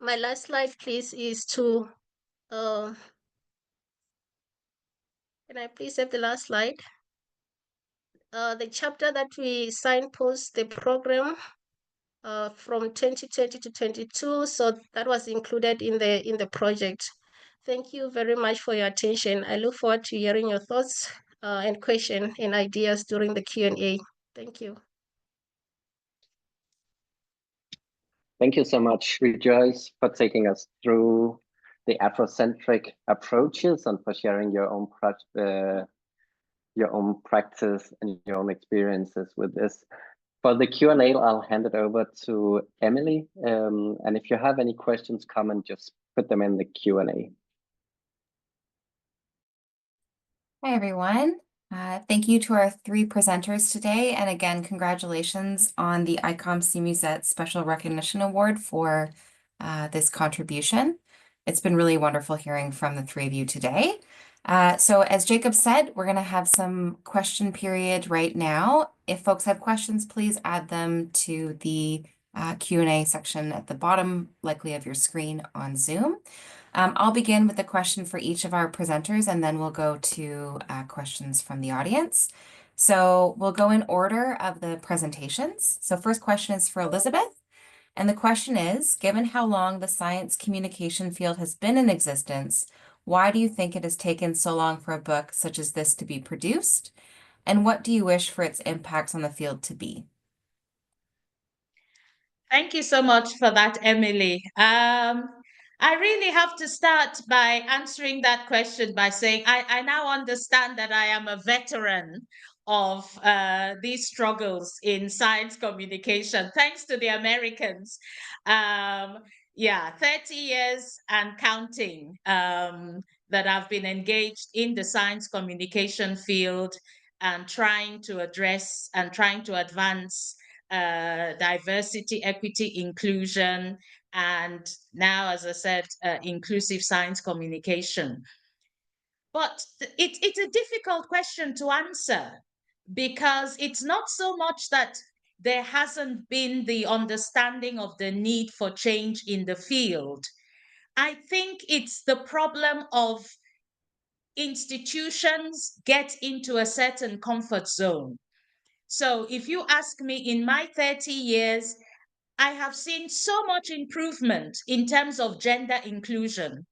my last slide, please, is to, can I please have the last slide? The chapter that we signpost the program from 2020 to 22, so that was included in the project. Thank you very much for your attention. I look forward to hearing your thoughts and questions and ideas during the Q&A. Thank you. Thank you so much, Rejoice, for taking us through the Afrocentric approaches and for sharing your own practice and your own experiences with this. For the Q&A, I'll hand it over to Emily. And if you have any questions, comment, just put them in the Q&A. Hi, everyone. Thank you to our three presenters today. And again, congratulations on the ICOM CIMUSET Special Recognition Award for this contribution. It's been really wonderful hearing from the three of you today. So as Jacob said, we're going to have some question period right now. If folks have questions, please add them to the Q&A section at the bottom, likely of your screen on Zoom. I'll begin with a question for each of our presenters, and then we'll go to questions from the audience. So we'll go in order of the presentations. So first question is for Elizabeth. And the question is, given how long the science communication field has been in existence, why do you think it has taken so long for a book such as this to be produced? And what do you wish for its impacts on the field to be? Thank you so much for that, Emily. I really have to start by answering that question by saying I now understand that I am a veteran of these struggles in science communication, thanks to the Americans. Yeah, 30 years and counting that I've been engaged in the science communication field and trying to address and trying to advance diversity, equity, inclusion, and now, as I said, inclusive science communication. But it's a difficult question to answer because it's not so much that there hasn't been the understanding of the need for change in the field. I think it's the problem of institutions get into a certain comfort zone. So if you ask me, in my 30 years, I have seen so much improvement in terms of gender inclusion.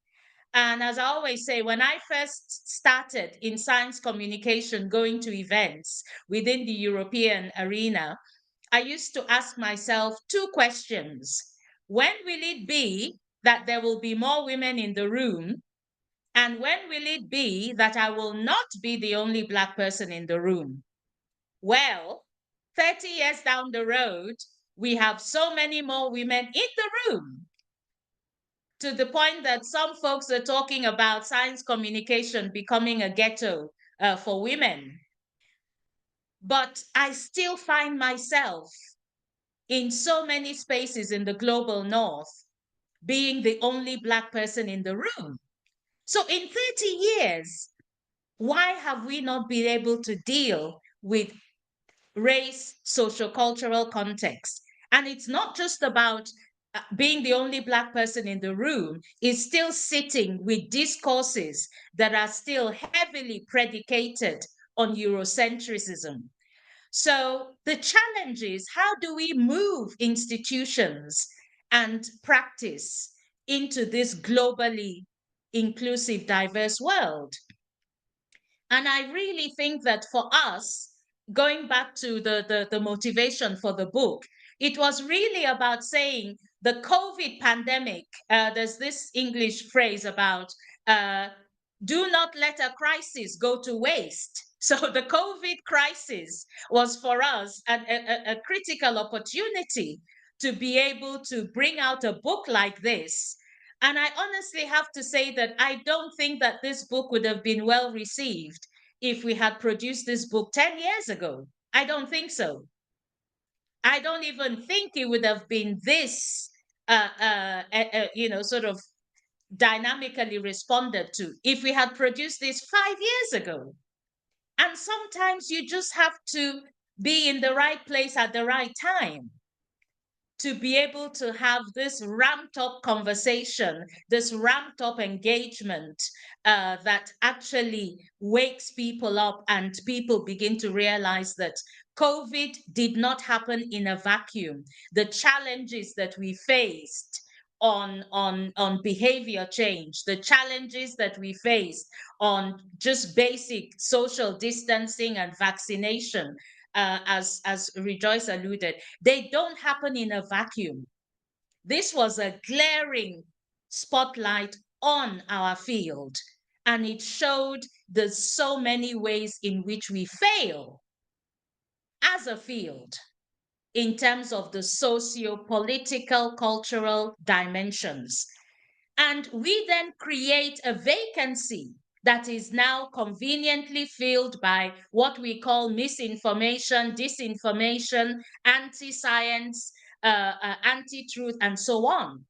And as I always say, when I first started in science communication, going to events within the European arena, I used to ask myself two questions. When will it be that there will be more women in the room? And when will it be that I will not be the only Black person in the room? Well, 30 years down the road, we have so many more women in the room, to the point that some folks are talking about science communication becoming a ghetto for women. But I still find myself in so many spaces in the global north being the only Black person in the room. So in 30 years, why have we not been able to deal with race, sociocultural context? And it's not just about being the only Black person in the room, is still sitting with discourses that are still heavily predicated on Eurocentrism. So the challenge is, how do we move institutions and practice into this globally inclusive, diverse world? And I really think that for us, going back to the motivation for the book, it was really about saying the COVID pandemic, there's this English phrase about do not let a crisis go to waste. So the COVID crisis was for us a critical opportunity to be able to bring out a book like this. And I honestly have to say that I don't think that this book would have been well received if we had produced this book 10 years ago. I don't think so. I don't even think it would have been this, sort of dynamically responded to if we had produced this 5 years ago. And sometimes you just have to be in the right place at the right time to be able to have this ramped up conversation, this ramped up engagement that actually wakes people up and people begin to realize that COVID did not happen in a vacuum. The challenges that we faced on behavior change, the challenges that we faced on just basic social distancing and vaccination, as Rejoice alluded, they don't happen in a vacuum. This was a glaring spotlight on our field, and it showed the so many ways in which we fail as a field in terms of the socio-political, cultural dimensions. And we then create a vacancy that is now conveniently filled by what we call misinformation, disinformation, anti-science, anti-truth, and so on.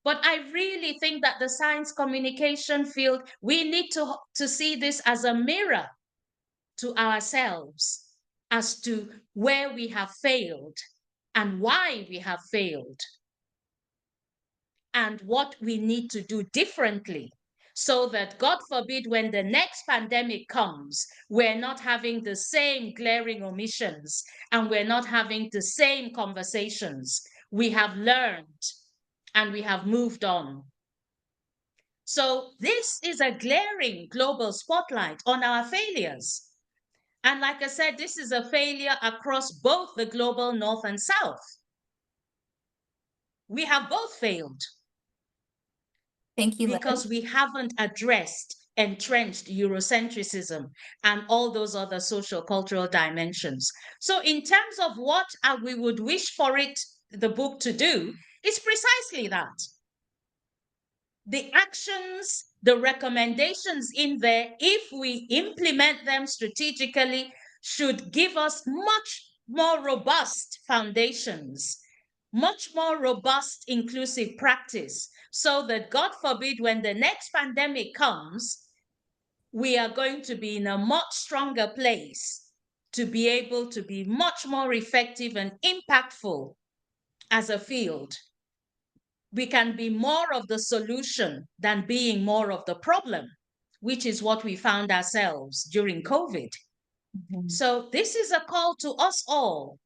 But I really think that the science communication field, we need to see this as a mirror to ourselves as to where we have failed and why we have failed, and what we need to do differently so that, God forbid, when the next pandemic comes, we're not having the same glaring omissions and we're not having the same conversations. We have learned and we have moved on. So this is a glaring global spotlight on our failures. And like I said, this is a failure across both the global North and South. We have both failed. Thank you, Because Liz. we haven't addressed entrenched Eurocentrism and all those other social cultural dimensions. So in terms of what we would wish for the book to do, is precisely that. The actions, the recommendations in there, if we implement them strategically, should give us much more robust foundations, much more robust inclusive practice, so that, God forbid, when the next pandemic comes, we are going to be in a much stronger place to be able to be much more effective and impactful as a field. We can be more of the solution than being more of the problem, which is what we found ourselves during COVID. So this is a call to us all.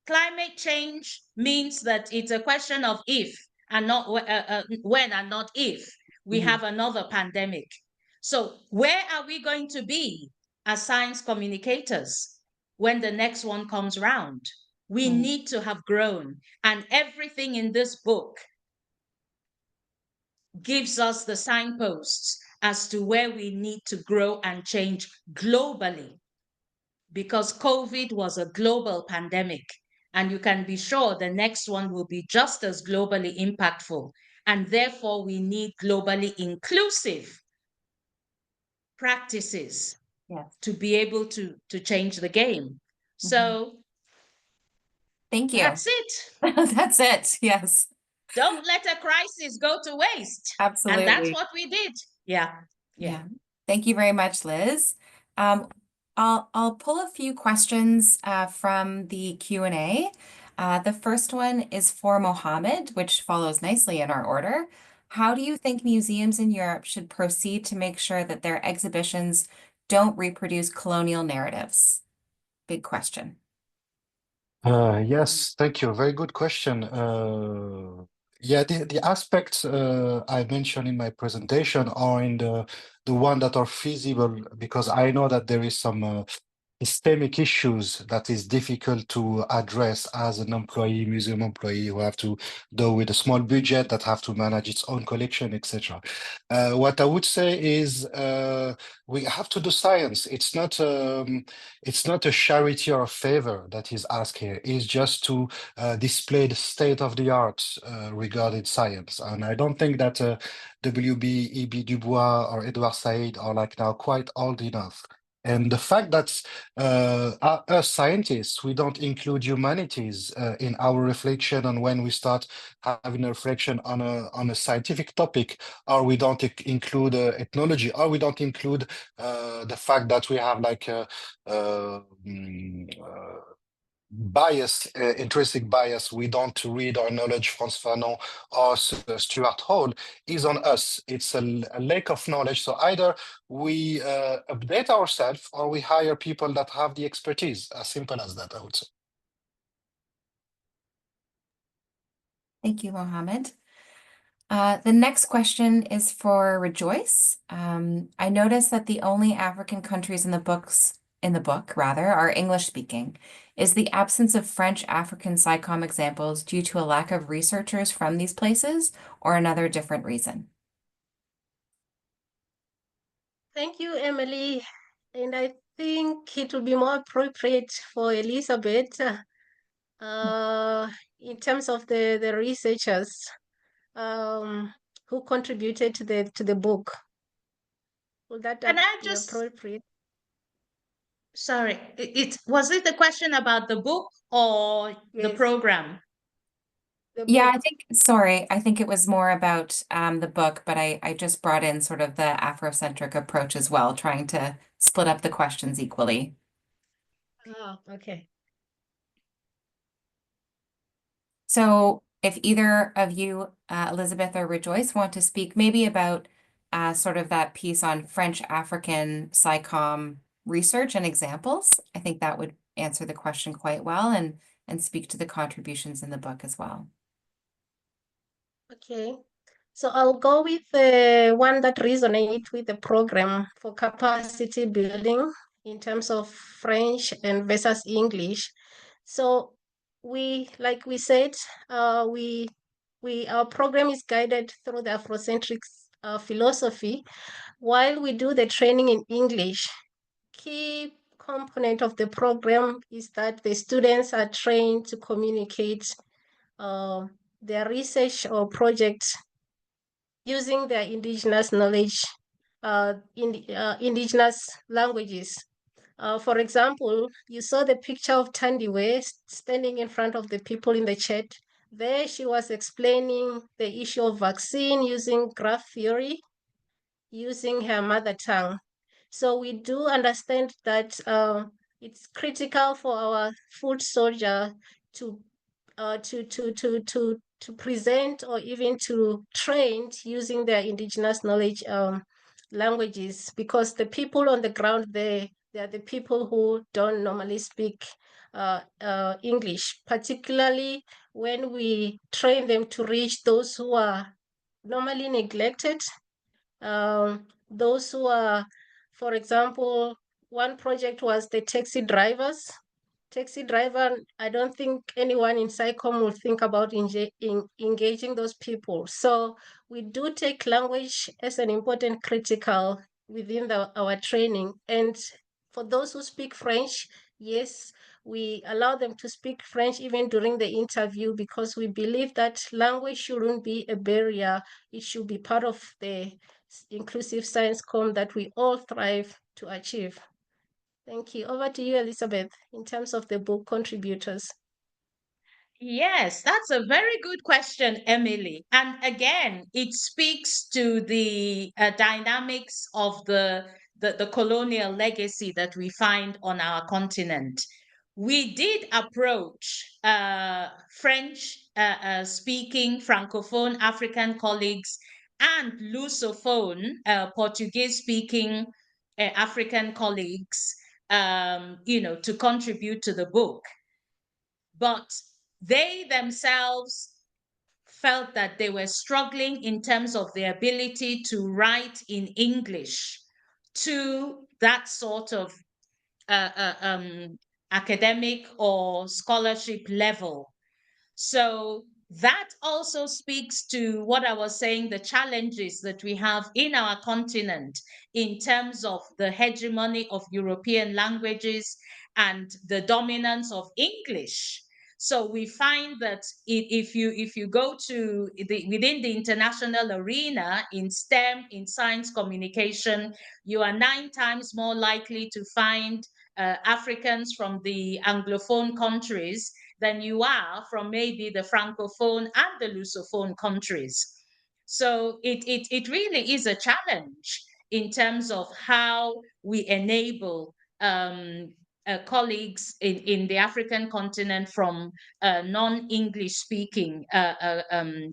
Climate change means that it's a question of if and not when and not if we have another pandemic. So where are we going to be as science communicators when the next one comes around? We need to have grown, and everything in this book gives us the signposts as to where we need to grow and change globally, because COVID was a global pandemic, and you can be sure the next one will be just as globally impactful. And therefore, we need globally inclusive practices to be able to change the game. So thank you. that's it. That's it. Yes. Don't let a crisis go to waste. Absolutely. And that's what we did. Yeah. Thank you very much, Liz. I'll pull a few questions from the Q&A. The first one is for Mohammed, which follows nicely in our order. How do you think museums in Europe should proceed to make sure that their exhibitions don't reproduce colonial narratives? Big question. Yes, thank you. Very good question. Yeah, the aspects I mentioned in my presentation are in the one that are feasible, because I know that there is some systemic issues that is difficult to address as an employee, museum employee, who have to do with a small budget, that have to manage its own collection, etc. What I would say is we have to do science. It's not a charity or a favor that is asked here. It's just to display the state of the art regarding science. And I don't think that W.E.B. Du Bois or Edward Said are like now quite old enough. And the fact that us scientists, we don't include humanities in our reflection on when we start having a reflection on a scientific topic, or we don't include ethnology, or we don't include the fact that we have like bias, intrinsic bias. We don't read or acknowledge Frantz Fanon or Stuart Hall, is on us. It's a lack of knowledge. So either we update ourselves or we hire people that have the expertise. As simple as that, I would say. Thank you, Mohammed. The next question is for Rejoice. I noticed that the only African countries in the book are English speaking. Is the absence of French African SciComm examples due to a lack of researchers from these places or another different reason? Thank you, Emily. And I think it would be more appropriate for Elizabeth in terms of the researchers who contributed to the book. Would that Can I be just, appropriate? sorry, was it the question about the book or the Yes, program? the Yeah, book. I think it was more about the book, but I just brought in sort of the Afrocentric approach as well, trying to split up the questions equally. Oh, okay. So if either of you, Elizabeth or Rejoice, want to speak maybe about sort of that piece on French African SciComm research and examples, I think that would answer the question quite well and speak to the contributions in the book as well. Okay. So I'll go with the one that resonates with the program for capacity building in terms of French and versus English. So like we said, our program is guided through the Afrocentric philosophy. While we do the training in English, key component of the program is that the students are trained to communicate their research or project using their indigenous knowledge, indigenous languages. For example, you saw the picture of Tandiwe standing in front of the people in the chat. There she was explaining the issue of vaccine using graph theory, using her mother tongue. So we do understand that it's critical for our foot soldier to present or even to train using their indigenous knowledge languages, because the people on the ground they are the people who don't normally speak English, particularly when we train them to reach those who are normally neglected, those who are, for example, one project was the taxi drivers. Taxi driver, I don't think anyone in SciComm will think about engaging those people. So we do take language as an important critical within our training. And for those who speak French, yes, we allow them to speak French even during the interview, because we believe that language shouldn't be a barrier. It should be part of the inclusive science comm that we all thrive to achieve. Thank you. Over to you, Elizabeth, in terms of the book contributors. Yes, that's a very good question, Emily. And again, it speaks to the dynamics of the colonial legacy that we find on our continent. We did approach French speaking Francophone African colleagues and Lusophone Portuguese speaking African colleagues, to contribute to the book. But they themselves felt that they were struggling in terms of their ability to write in English to that sort of academic or scholarship level. So that also speaks to what I was saying, the challenges that we have in our continent in terms of the hegemony of European languages and the dominance of English. So we find that if you go to within the international arena in STEM, in science communication, you are 9 times more likely to find Africans from the Anglophone countries than you are from maybe the Francophone and the Lusophone countries. So it really is a challenge in terms of how we enable colleagues in the African continent from non-English speaking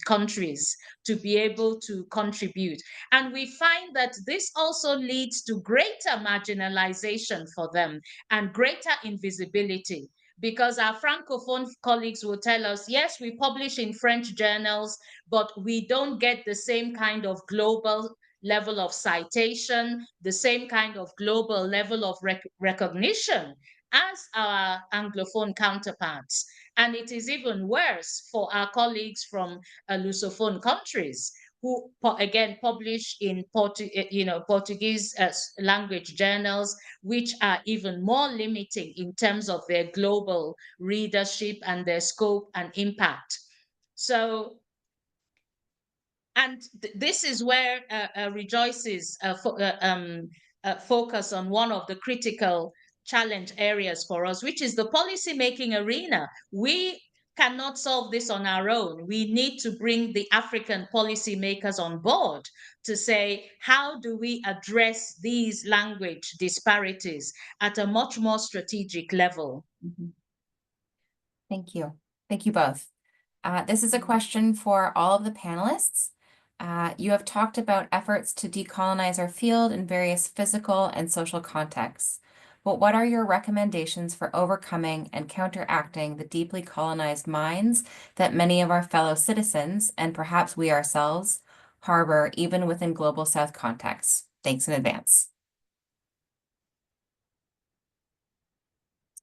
countries to be able to contribute. And we find that this also leads to greater marginalization for them and greater invisibility, because our Francophone colleagues will tell us, yes, we publish in French journals, but we don't get the same kind of global level of citation, the same kind of global level of recognition as our Anglophone counterparts. And it is even worse for our colleagues from Lusophone countries who, again, publish in Portuguese language journals, which are even more limiting in terms of their global readership and their scope and impact. So, and this is where Rejoice's focus on one of the critical challenge areas for us, which is the policy making arena. We cannot solve this on our own. We need to bring the African policymakers on board to say, how do we address these language disparities at a much more strategic level? Mm-hmm. Thank you. Thank you both. This is a question for all of the panelists. You have talked about efforts to decolonize our field in various physical and social contexts. But what are your recommendations for overcoming and counteracting the deeply colonized minds that many of our fellow citizens, and perhaps we ourselves, harbor even within Global South contexts? Thanks in advance.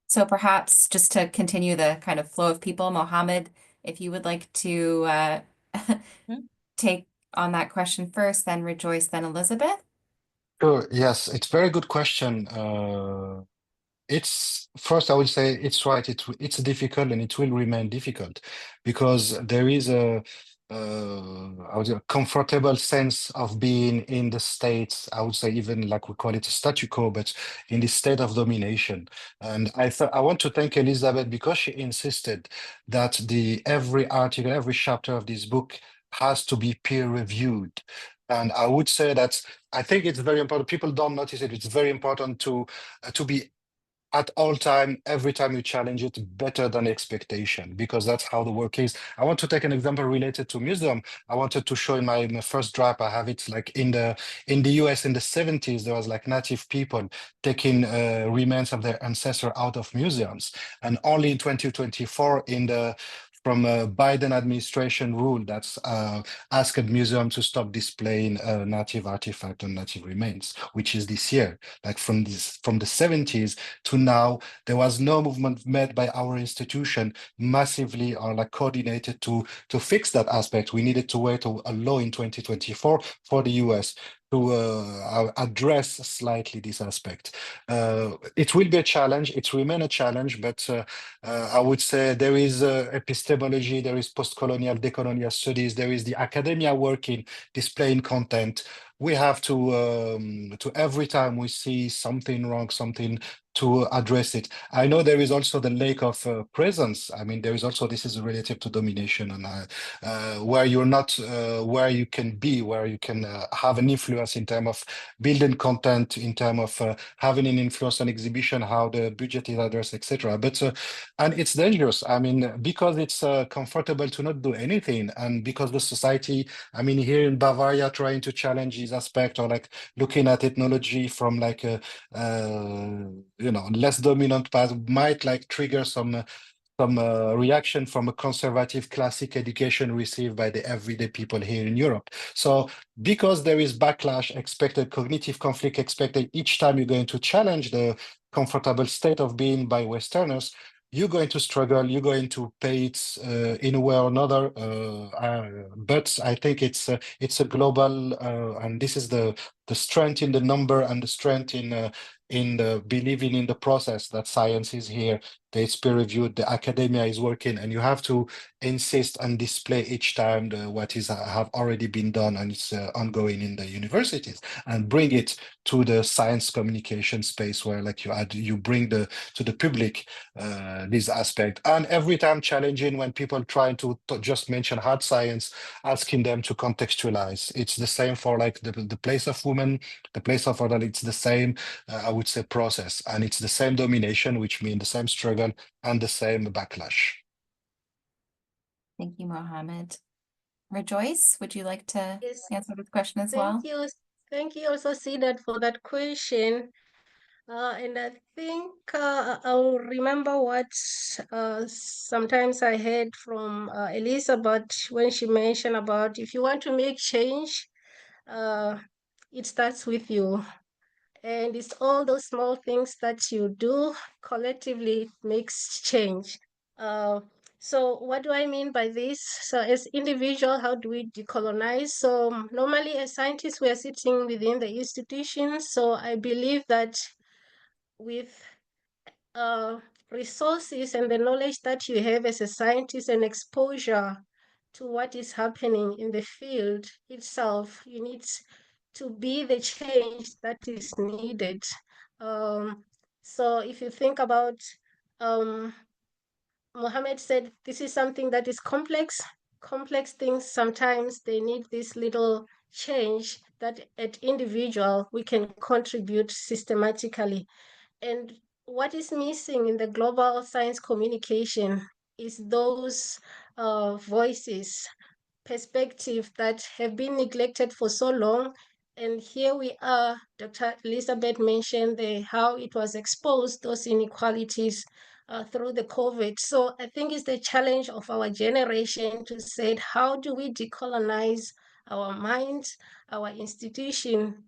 So perhaps just to continue the kind of flow of people, Mohammed, if you would like to take on that question first, then Rejoice, then Elizabeth. Sure, yes, it's a very good question. It's first, I would say it's right. It's difficult and it will remain difficult because there is a comfortable sense of being in the States. I would say even like we call it a statu quo, but in the state of domination. And I want to thank Elizabeth because she insisted that every article, every chapter of this book has to be peer reviewed. And I would say that I think it's very important. People don't notice it. It's very important to be at all time, every time you challenge it, better than expectation, because that's how the work is. I want to take an example related to museum. I wanted to show in my first draft, I have it like in the US in the 70s, there was like native people taking remains of their ancestor out of museums. And only in 2024 from a Biden administration rule that's asked museum to stop displaying native artifact and native remains, which is this year. Like from the 70s to now, there was no movement made by our institution massively or like coordinated to fix that aspect. We needed to wait a law in 2024 for the US to address slightly this aspect. It will be a challenge, it will remain a challenge, but I would say there is epistemology, there is post-colonial, decolonial studies, there is the academia working, displaying content. We have to every time we see something wrong, something to address it. I know there is also the lack of presence. I mean, there is also, this is relative to domination and where you're not, where you can be, where you can have an influence in terms of building content, in terms of having an influence on exhibition, how the budget is addressed, etc. But, and it's dangerous. I mean, because it's comfortable to not do anything, and because the society, I mean, here in Bavaria, trying to challenge these aspects, or like looking at ethnology from like a, less dominant path might like trigger some reaction from a conservative classic education received by the everyday people here in Europe. So because there is backlash expected, cognitive conflict expected each time you're going to challenge the comfortable state of being by Westerners, you're going to struggle, you're going to pay it in a way or another. But I think it's a global, and this is the strength in the number and the strength in the believing in the process that science is here. It's peer-reviewed, the academia is working, and you have to insist and display each time what is have already been done and it's ongoing in the universities, and bring it to the science communication space where like you bring to the public this aspect. And every time challenging when people try to just mention hard science, asking them to contextualize. It's the same for like the place of women, the place of order. It's the same, I would say, process, and it's the same domination, which means the same struggle and the same backlash. Thank you, Mohammed. Rejoice, would you like to Yes, answer this question as well? thank you. Thank you also, Sidat, for that question. And I think I'll remember what sometimes I heard from Elizabeth when she mentioned about if you want to make change, it starts with you. And it's all those small things that you do collectively it makes change. So what do I mean by this? So as individual, how do we decolonize? So normally as scientists, we are sitting within the institutions. So I believe that with resources and the knowledge that you have as a scientist and exposure to what is happening in the field itself, you need to be the change that is needed. So if you think about, Mohammed said, this is something that is complex. Complex things, sometimes they need this little change that at individual we can contribute systematically. And what is missing in the global science communication is those voices, perspectives that have been neglected for so long. And here we are, Dr. Elizabeth mentioned how it was exposed, those inequalities through the COVID. So I think it's the challenge of our generation to say, how do we decolonize our minds, our institution,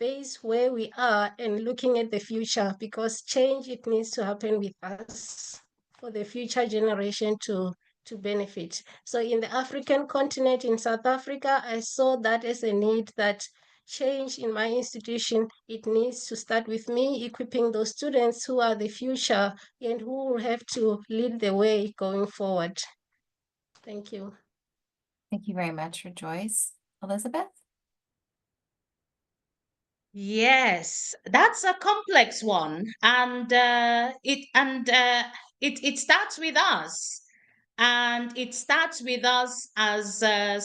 base where we are and looking at the future, because change, it needs to happen with us for the future generation to benefit. So in the African continent, in South Africa, I saw that as a need, that change in my institution, it needs to start with me equipping those students who are the future and who will have to lead the way going forward. Thank you. Thank you very much, Rejoice. Elizabeth? Yes, that's a complex one, and it starts with us, and it starts with us as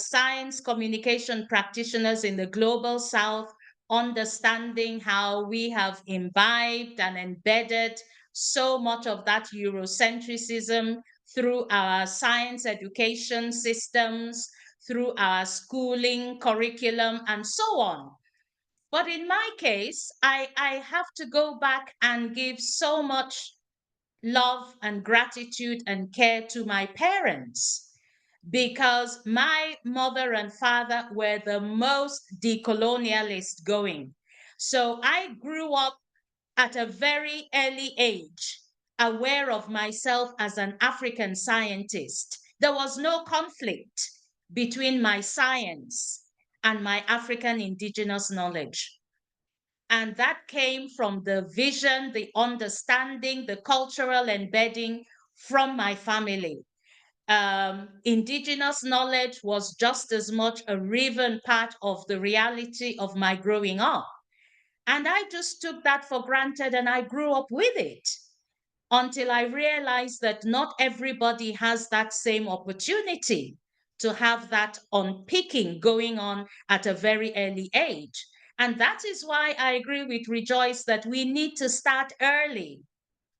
science communication practitioners in the global South, understanding how we have imbibed and embedded so much of that Eurocentrism through our science education systems, through our schooling curriculum, and so on. But in my case, I have to go back and give so much love and gratitude and care to my parents, because my mother and father were the most decolonialist going. So I grew up at a very early age, aware of myself as an African scientist. There was no conflict between my science and my African indigenous knowledge. And that came from the vision, the understanding, the cultural embedding from my family. Indigenous knowledge was just as much a riven part of the reality of my growing up. And I just took that for granted and I grew up with it until I realized that not everybody has that same opportunity to have that unpicking going on at a very early age. And that is why I agree with Rejoice that we need to start early.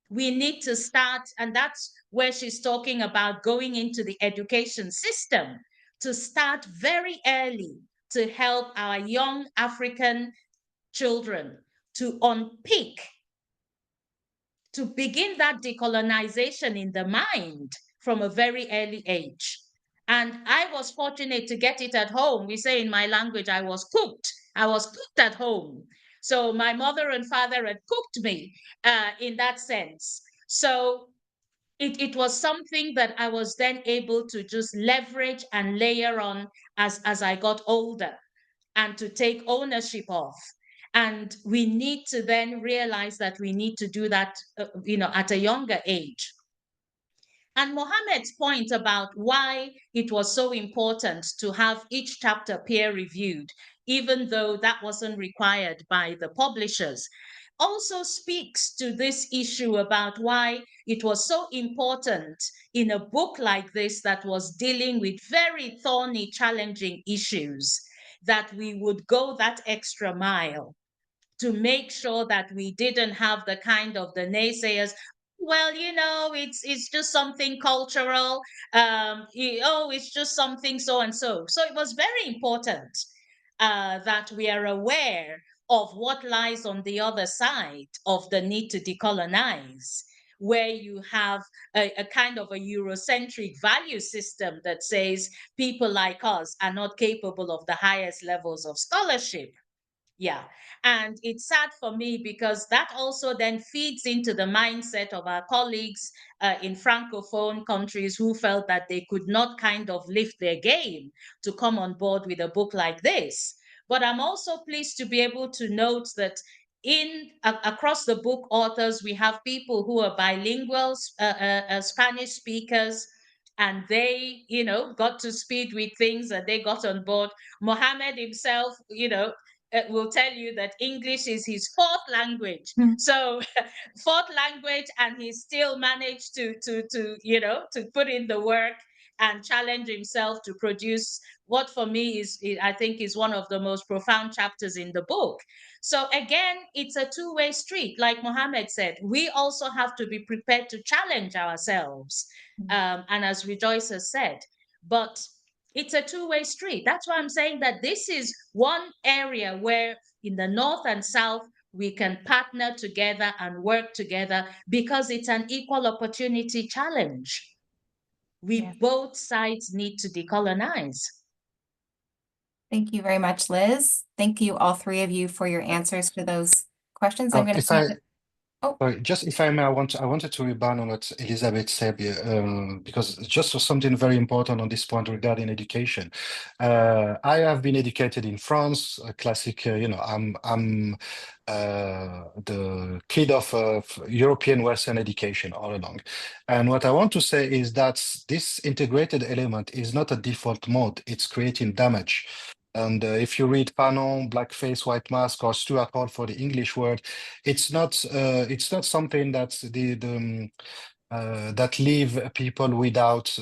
We need to start, and that's where she's talking about going into the education system, to start very early to help our young African children to unpick to begin that decolonization in the mind from a very early age. And I was fortunate to get it at home. We say in my language, I was cooked. I was cooked at home. So my mother and father had cooked me in that sense. So it was something that I was then able to just leverage and layer on as I got older and to take ownership of. And we need to then realize that we need to do that, at a younger age. And Mohammed's point about why it was so important to have each chapter peer reviewed, even though that wasn't required by the publishers, also speaks to this issue about why it was so important in a book like this that was dealing with very thorny, challenging issues, that we would go that extra mile to make sure that we didn't have the kind of the naysayers. Well, it's just something cultural. It's just something so and so. So it was very important that we are aware of what lies on the other side of the need to decolonize, where you have a kind of a Eurocentric value system that says people like us are not capable of the highest levels of scholarship. Yeah. And it's sad for me because that also then feeds into the mindset of our colleagues in Francophone countries who felt that they could not kind of lift their game to come on board with a book like this. But I'm also pleased to be able to note that across the book authors, we have people who are bilingual, Spanish speakers, and they, got to speed with things and they got on board. Mohammed himself, will tell you that English is his fourth language. So fourth language, and he still managed to put in the work and challenge himself to produce what for me I think is one of the most profound chapters in the book. So again, it's a two-way street. Like Mohammed said, we also have to be prepared to challenge ourselves. And as Rejoice has said, but it's a two-way street. That's why I'm saying that this is one area where in the North and South, we can partner together and work together because it's an equal opportunity challenge. Both sides need to decolonize. Thank you very much, Liz. Thank you, all three of you, for your answers to those questions. I'm going to hand it. Sorry, just if I may, I wanted to rebound on what Elizabeth said, because just for something very important on this point regarding education. I have been educated in France, a classic, I'm the kid of European Western education all along. And what I want to say is that this integrated element is not a default mode, it's creating damage. And if you read Fanon, Blackface, White Mask, or Stuart Hall for the English word, it's not something that's that leave people without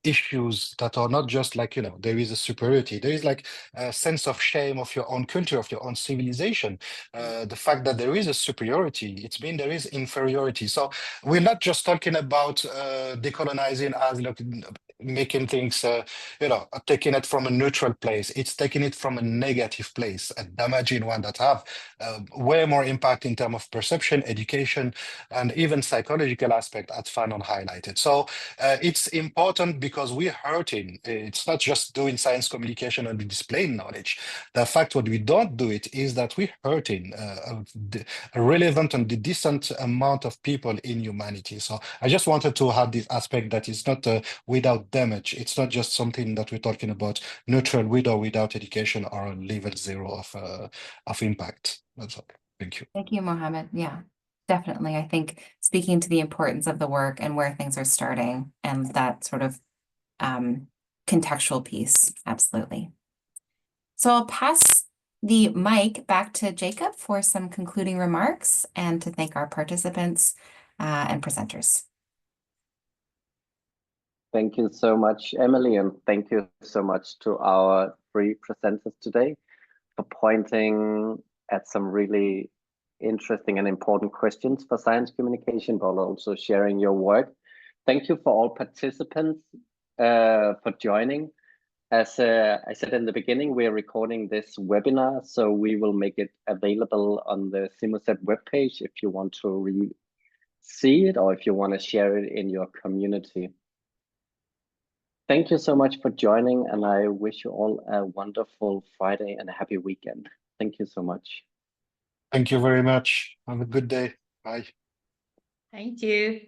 issues that are not just like, there is a superiority. There is like a sense of shame of your own culture, of your own civilization. The fact that there is a superiority, it's mean there is inferiority. So we're not just talking about decolonizing as making things, taking it from a neutral place. It's taking it from a negative place, a damaging one that have way more impact in terms of perception, education, and even psychological aspect, as Fanon highlighted. So it's important because we're hurting. It's not just doing science communication and displaying knowledge. The fact what we don't do it is that we're hurting a relevant and a decent amount of people in humanity. So I just wanted to have this aspect that is not without damage. It's not just something that we're talking about neutral with or without education or level zero of impact. That's all. Thank you. Thank you, Mohammed. Yeah, definitely. I think speaking to the importance of the work and where things are starting and that sort of contextual piece. Absolutely. So I'll pass the mic back to Jacob for some concluding remarks and to thank our participants and presenters. Thank you so much, Emily, and thank you so much to our three presenters today for pointing at some really interesting and important questions for science communication, but also sharing your work. Thank you for all participants for joining. As I said in the beginning, we are recording this webinar, so we will make it available on the CIMUSET webpage if you want to see it or if you want to share it in your community. Thank you so much for joining, and I wish you all a wonderful Friday and a happy weekend. Thank you so much. Thank you very much. Have a good day. Bye. Thank you.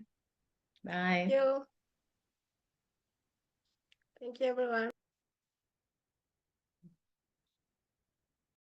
Bye. Thank you. Thank you, everyone.